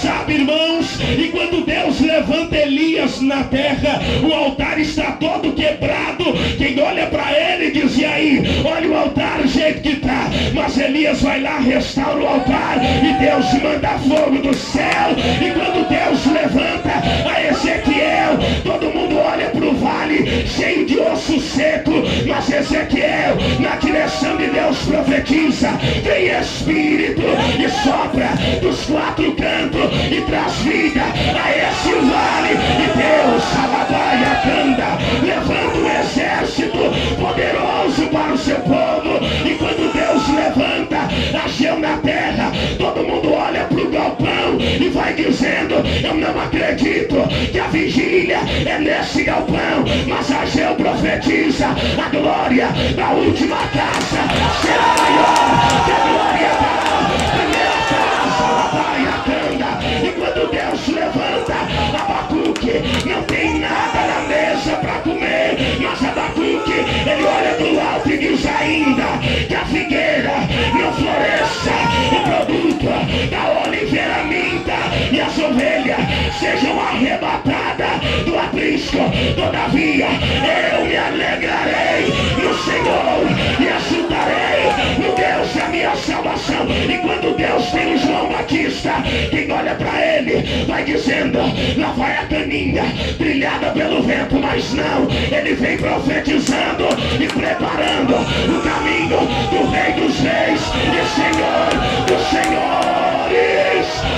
Sabe, irmãos, e quando Deus levanta Elias na terra, o altar está todo quebrado. Quem olha para ele diz, e aí, olha o altar do jeito que está. Mas Elias vai lá, restaura o altar, e Deus manda fogo do céu. E quando Deus levanta a Ezequiel, todo mundo olha para o vale cheio de osso seco, mas Ezequiel, na direção de Deus, profetiza, vem Espírito e sopra dos 4 cantos e traz vida a esse vale. E Deus, Alabaia, canta, levanta um exército poderoso para o seu povo. E quando Deus levanta Ageu na terra, todo mundo olha para o galpão e vai dizendo, Eu não acredito que a vigília é nesse galpão, mas Ageu profetiza: a glória da última casa será maior que a glória da primeira casa. Lá vai a canda, e quando Deus levanta Abacuque, não tem nada na mesa para comer, mas Abacuque, ele olha do alto e diz ainda que a figueira não floresça, o produto da oliveira minta e as ovelhas sejam arrebatadas do aprisco. Todavia eu me alegrarei no Senhor e exultarei no Deus da minha salvação. E quando Deus tem o João Batista, quem olha para ele vai dizendo: lá vai a caninha trilhada pelo vento. Mas não, ele vem profetizando e preparando o caminho do Rei dos Reis e Senhor dos Senhores.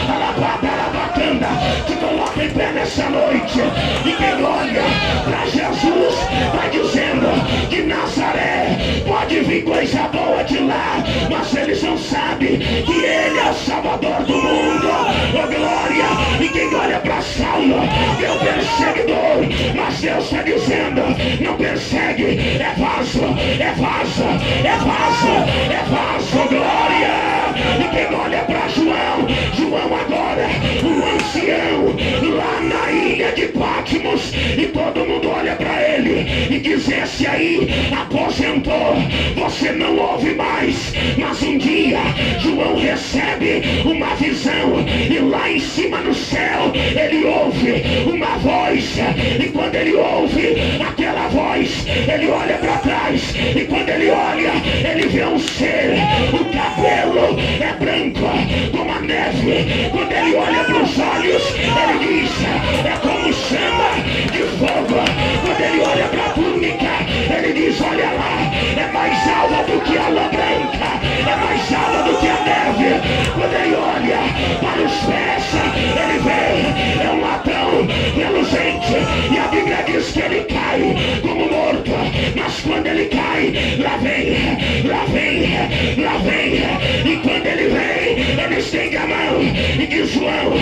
Alabacanda, te coloca em pé nessa noite, e quem olha para Jesus vai dizendo que Nazaré pode vir coisa boa de lá, mas eles não sabem que ele é o Salvador do mundo. Oh glória! E quem olha para Saulo é o perseguidor, mas Deus está dizendo: não persegue, é vaso, é vaso, é vaso, é vaso. Glória! E quem olha para João agora, um ancião lá na ilha de Patmos, e todo mundo olha para ele e diz: esse aí aposentou, você não ouve mais. Mas um dia João recebe uma visão, e lá em cima no céu ele ouve uma voz, e quando ele ouve aquela voz, ele olha para trás, e quando ele olha, ele vê um ser, o cabelo é branco como a neve. Quando ele olha para os olhos, ele diz: é como chama de fogo. Quando ele olha para a túnica, ele diz: olha lá, é mais alta do que a lã branca, é mais alta do que a neve. Quando ele olha para os pés, ele vê, é um latão reluzente, e a Bíblia diz que ele cai como morto. Mas quando ele cai, lá vem, lá vem, lá vem. E quando ele vem, ele estende a mão e diz: João,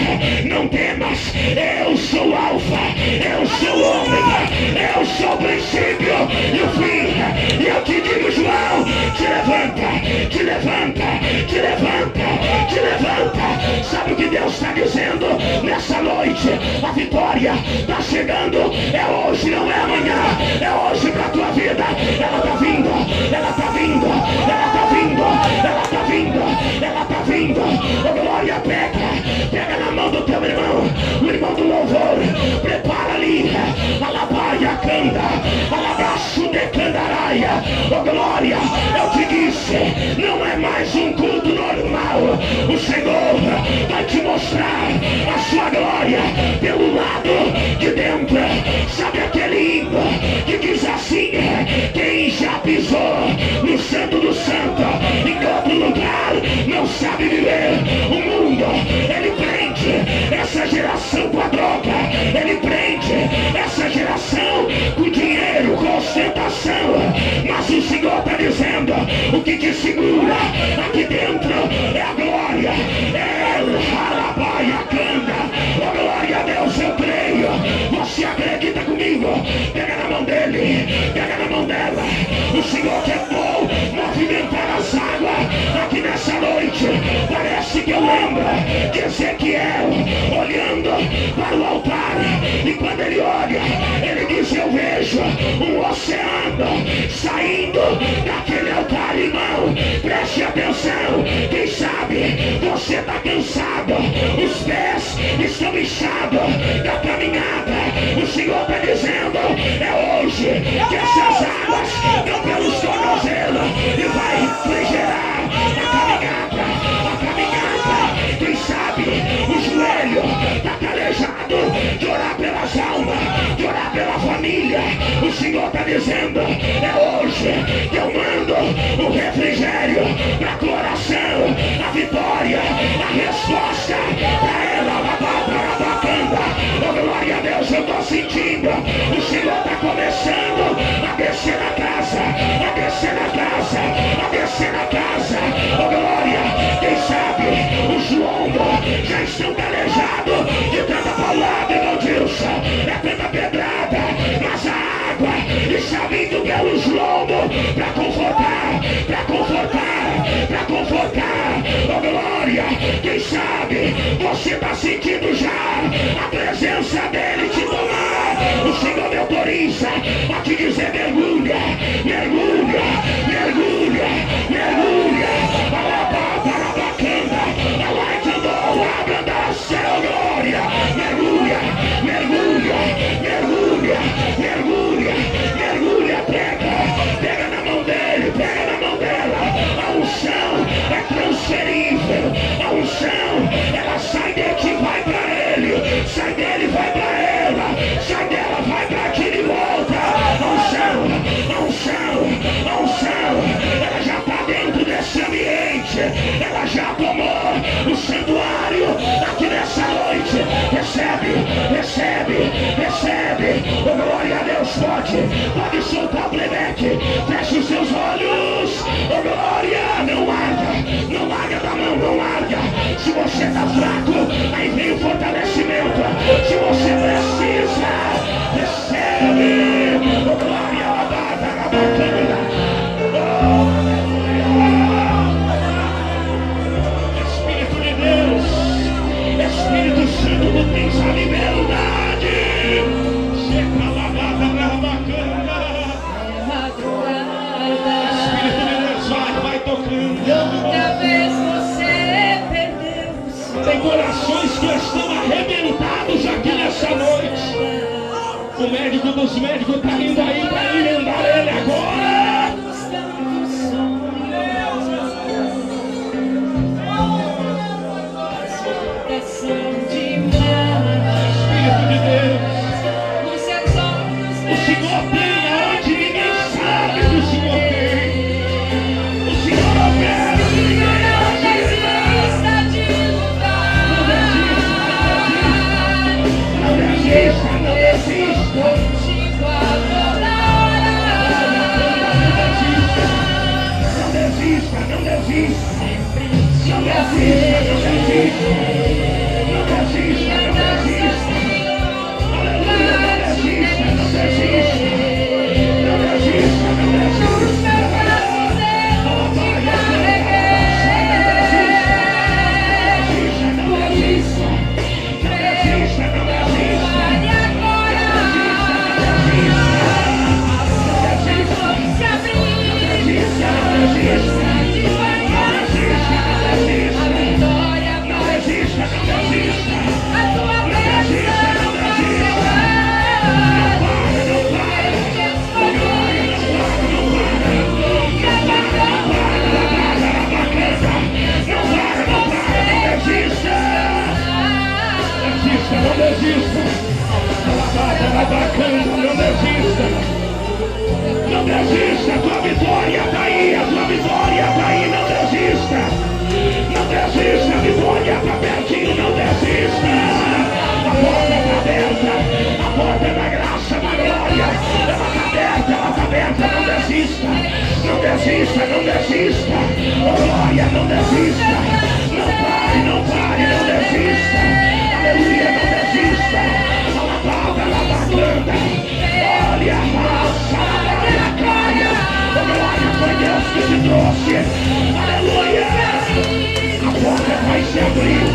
não temas, eu sou Alfa, eu sou Ômega, eu sou o princípio e o fim. E eu te digo: João, te levanta, te levanta, te levanta, te levanta. Sabe o que Deus está dizendo nessa noite? A vitória está chegando, é hoje, não é amanhã, é hoje para a tua vida. Ela está vindo, ela está vindo, ela está vindo, ela está vindo, ela está vindo. Oh glória, pega na mão do teu irmão, o irmão do louvor, prepara ali, alabaia, canta, alabraço de candaraia. Oh glória, eu te disse, não é mais um culto normal. O Senhor vai te mostrar a sua glória pelo lado de dentro. Sabe aquele hino que diz assim: quem já pisou no santo do santo, em outro lugar não sabe viver. O mundo, ele prende essa geração com a droga, ele prende essa geração com dinheiro, com ostentação. Mas o Senhor está dizendo: o que te segura aqui dentro é a glória, é alabaia, canta. Oh glória a Deus, eu creio. Você acredita comigo? Pega na mão dele, pega na mão dela. O Senhor que é bom movimentar as águas aqui nessa noite. Parece que eu lembro de Ezequiel olhando para o altar, e quando ele olha, ele diz: eu vejo um oceano saindo daquele altar. Irmão, preste atenção. Quem sabe você está cansado, os pés estão inchados da caminhada. O Senhor está dizendo: é hoje que essas águas dão pelos tornozelos e vai refrigerar a caminhada, a caminhada. Quem sabe o joelho está calejado de orar pelas almas, de orar pela família. O Senhor está dizendo: é hoje que eu mando o refrigério para a tua oração, a vitória, a resposta para ela. Oh glória a Deus, eu estou sentindo, o Senhor está começando a descer na casa, a descer na casa, a descer na casa. Oh glória, quem sabe os lombos já estão calejados de tanta Quem sabe você está sentindo já a presença dele te tomar. O Senhor me autoriza a te dizer: mergulha, mergulha, mergulha, mergulha. Parabacanda, a light andou, abra céu, glória. Mergulha, mergulha, mergulha, mergulha, mergulha, pega na mão dele, pega na mão dela. A unção é transferível, a unção, ela sai de ti, vai pra ele, sai dele, vai pra ela, sai dela, vai pra ti de volta. A unção, a unção, a unção, ela já tá dentro desse ambiente, ela já tomou o santuário aqui nessa noite. Recebe, recebe, recebe. Oh, glória a Deus, pode soltar o playback, feche os seus olhos. Oh, glória, não larga da mão, não larga. Se você tá fraco, aí vem o fortalecimento. Se você precisa, recebe. Oh, glória, bacana. Oh, Espírito de Deus, Espírito Santo, tu tens a liberdade. Checa lavada, bacana. Espírito de Deus, vai tocando. Outra vez você perdeu. Tem corações que estão arrebentados aqui nessa noite. O médico dos médicos está indo aí para emendar ele agora. Espírito de Deus, o Senhor tem aonde ninguém sabe que o Senhor tem. O Senhor opera, ninguém imagina. Não desista, não desista. Não desista, não desista. Não desista, não desista. Não desista, não desista. Aleluia, não desista, não desista. Não desista, não desista. Não desista, não desista, não desista, tua vitória está aí, a tua vitória está aí, não desista, não desista, a vitória está pertinho, não desista, a porta está aberta, a porta da graça, da glória, ela está aberta, não desista, não desista, não desista, oh glória, não desista, não pare, não pare, não desista, aleluia, não desista, alabada, alabacanda, olha a raça, olha a caia, oh glória, foi Deus que te trouxe, aleluia, a porta vai se abrir,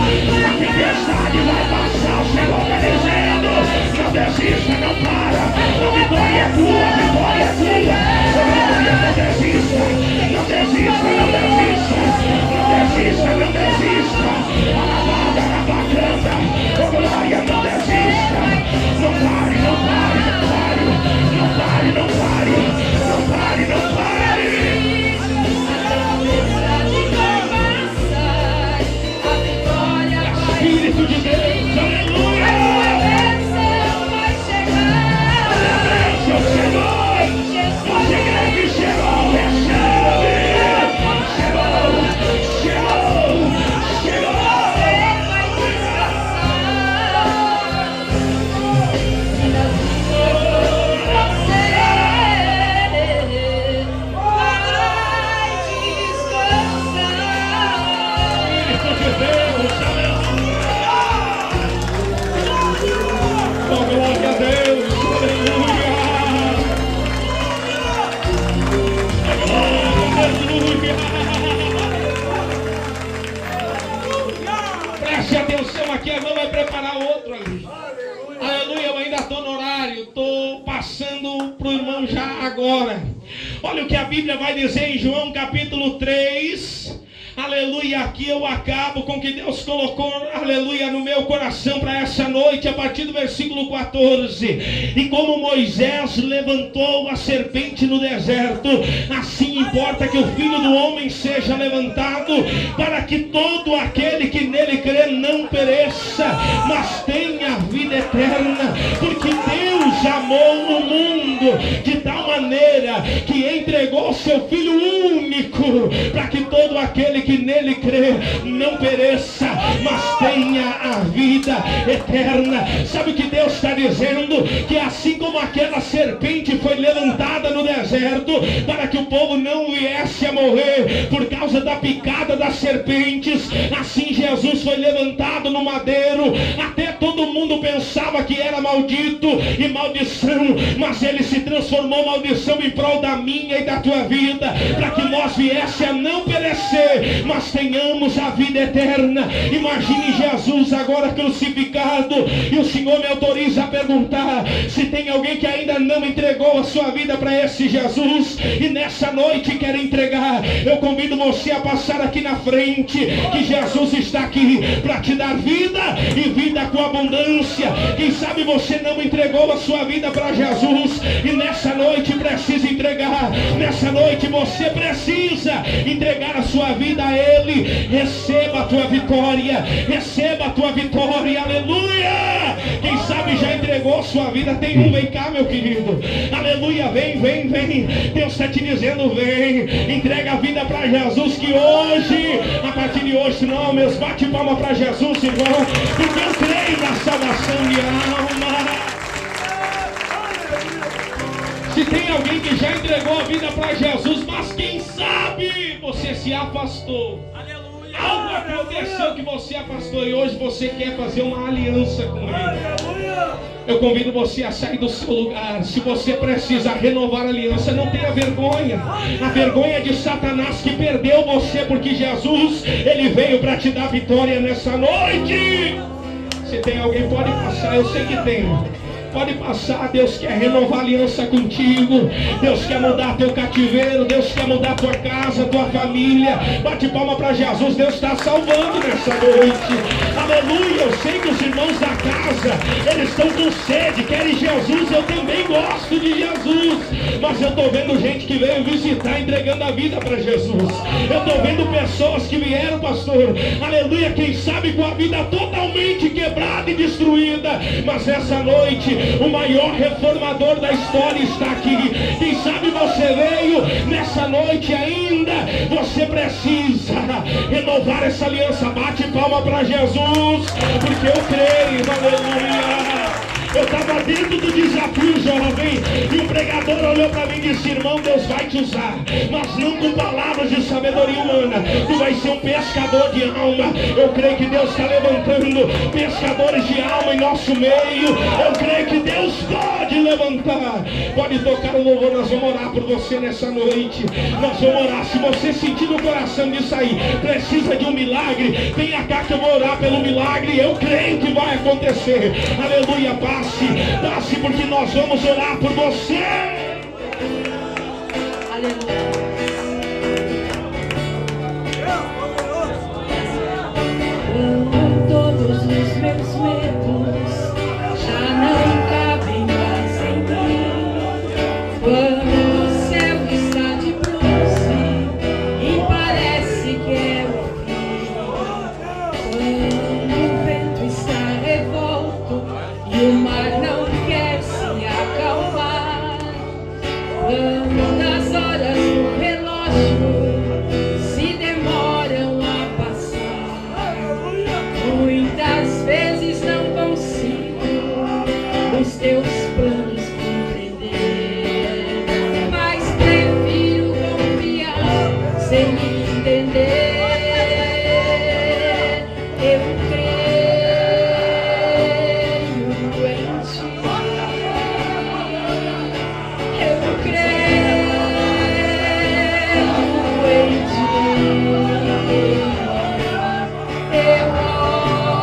a tempestade vai passar, o Senhor está dizendo, não desista, não para, a vitória é tua, a vitória é tua, oh glória, não desista, não desista, não desista, não desista, não desista, alabada, alabacanda, oh glória, não desista, não pare, não pare, não pare, não pare, não pare, não pare, não pare. Espírito de Deus, aleluia! A bênção vai chegar. A bênção, Senhor. parar outro ali. Aleluia, eu ainda estou no horário, estou passando para o irmão já agora. Olha o que a Bíblia vai dizer em João capítulo 3. Aleluia, aqui eu acabo com o que Deus colocou, aleluia, no meu coração para essa noite, a partir do versículo 14. E como Moisés levantou a serpente no deserto, assim importa que o Filho do Homem seja levantado, para que todo aquele que nele crê não pereça, mas tenha vida eterna. Porque Deus amou o mundo de tal maneira que entregou seu Filho único, para que todo aquele que nele crê não pereça, mas tenha a vida eterna. Sabe o que Deus está dizendo? Que assim como aquela serpente foi levantada no deserto para que o povo não viesse a morrer por causa da picada das serpentes, assim Jesus foi levantado no madeiro. Até todo mundo pensava que era maldito e maldição, mas ele se transformou maldição em prol da minha e da tua vida, para que nós viesse a não perecer, mas tenhamos a vida eterna. Imagine Jesus agora crucificado, e o Senhor me autoriza a perguntar se tem alguém que ainda não entregou a sua vida para esse Jesus e nessa noite quer entregar. Eu convido você a passar aqui na frente, que Jesus está aqui para te dar vida e vida com abundância. Quem sabe você não entregou a sua vida para Jesus e nessa noite precisa entregar. Nessa noite você precisa entregar a sua vida a Ele. Receba a tua vitória, receba a tua vitória, aleluia. Quem sabe já entregou a sua vida. Tem um, vem cá meu querido, aleluia, vem, vem, vem. Deus está te dizendo, vem, entrega a vida para Jesus, que hoje, a partir de hoje, não, meus bate palma para Jesus, irmão, porque eu creio na salvação de alma. Se tem alguém que já entregou a vida para Jesus, mas quem sabe você se afastou, algo aconteceu que você afastou e hoje você quer fazer uma aliança com Ele, eu convido você a sair do seu lugar. Se você precisa renovar a aliança, não tenha vergonha. A vergonha é de Satanás que perdeu você, porque Jesus, Ele veio para te dar vitória nessa noite. Se tem alguém, pode passar, eu sei que tem. Pode passar. Deus quer renovar a aliança contigo. Deus quer mudar teu cativeiro. Deus quer mudar tua casa, tua família. Bate palma para Jesus. Deus está salvando nessa noite. Aleluia. Eu sei que os irmãos da casa, eles estão com sede, querem Jesus. Eu também gosto de Jesus, mas eu estou vendo gente que veio visitar entregando a vida para Jesus. Eu estou vendo pessoas que vieram, pastor, aleluia, quem sabe com a vida totalmente quebrada e destruída, mas essa noite o maior reformador da história está aqui. Quem sabe você veio nessa noite ainda, você precisa renovar essa aliança. Bate palma para Jesus, porque eu creio, aleluia. Eu estava dentro do desafio, jovem, e o pregador olhou para mim e disse: irmão, Deus vai te usar, mas não com palavras de sabedoria humana. Tu vai ser um pescador de alma. Eu creio que Deus está levantando pescadores de alma em nosso meio. Eu creio que Deus pode levantar. Pode tocar o louvor, nós vamos orar por você nessa noite. Nós vamos orar. Se você sentir no coração disso aí, precisa de um milagre, venha cá que eu vou orar pelo milagre. Eu creio que vai acontecer. Aleluia, passe, porque nós vamos orar por você. Aleluia. Todos os meus medos já não cabem mais em mim. Quando o céu está de bronze e parece que é o fim. Quando o vento está revolto e o mar não quer se acalmar. Quando as horas do relógio se demoram a passar, muitas vezes não consigo os teus planos compreender, mas prefiro confiar sem entender. Eu creio em ti. Eu creio em ti. Eu oro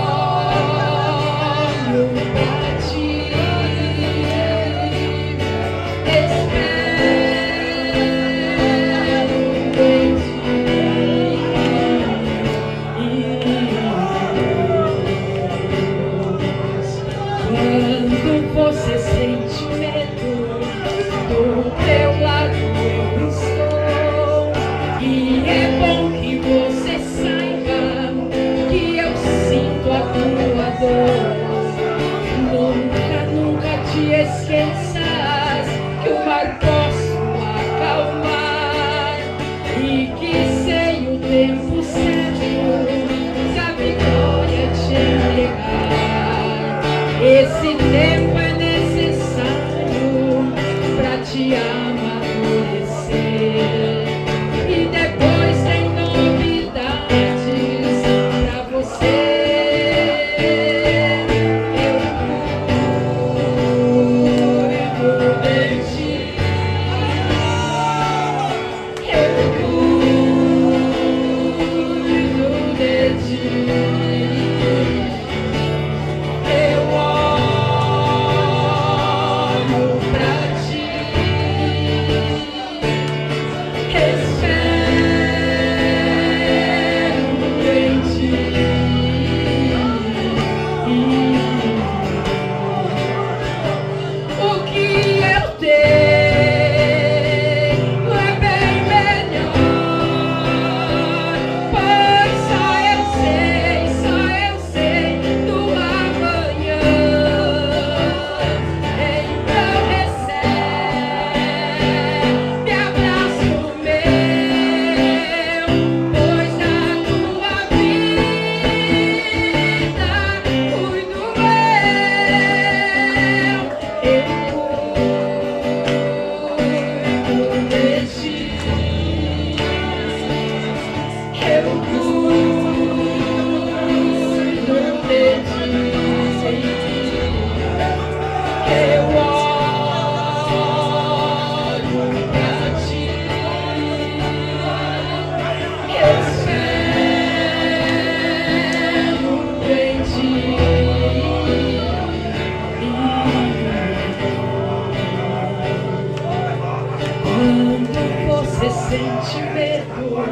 você sente medo,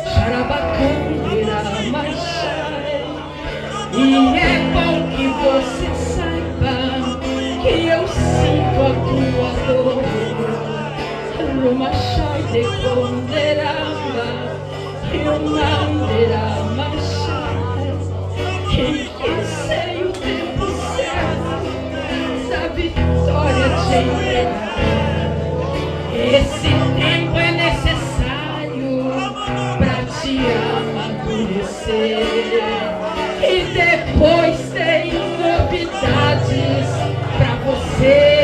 Xarabacandeira Machai. E é bom que você saiba que eu sinto a tua dor. Rumachai de Conderaba, Rumandeira Machai. E que sei o tempo certo da vitória te entregar. Esse tempo é necessário para te amadurecer. E depois tem novidades para você.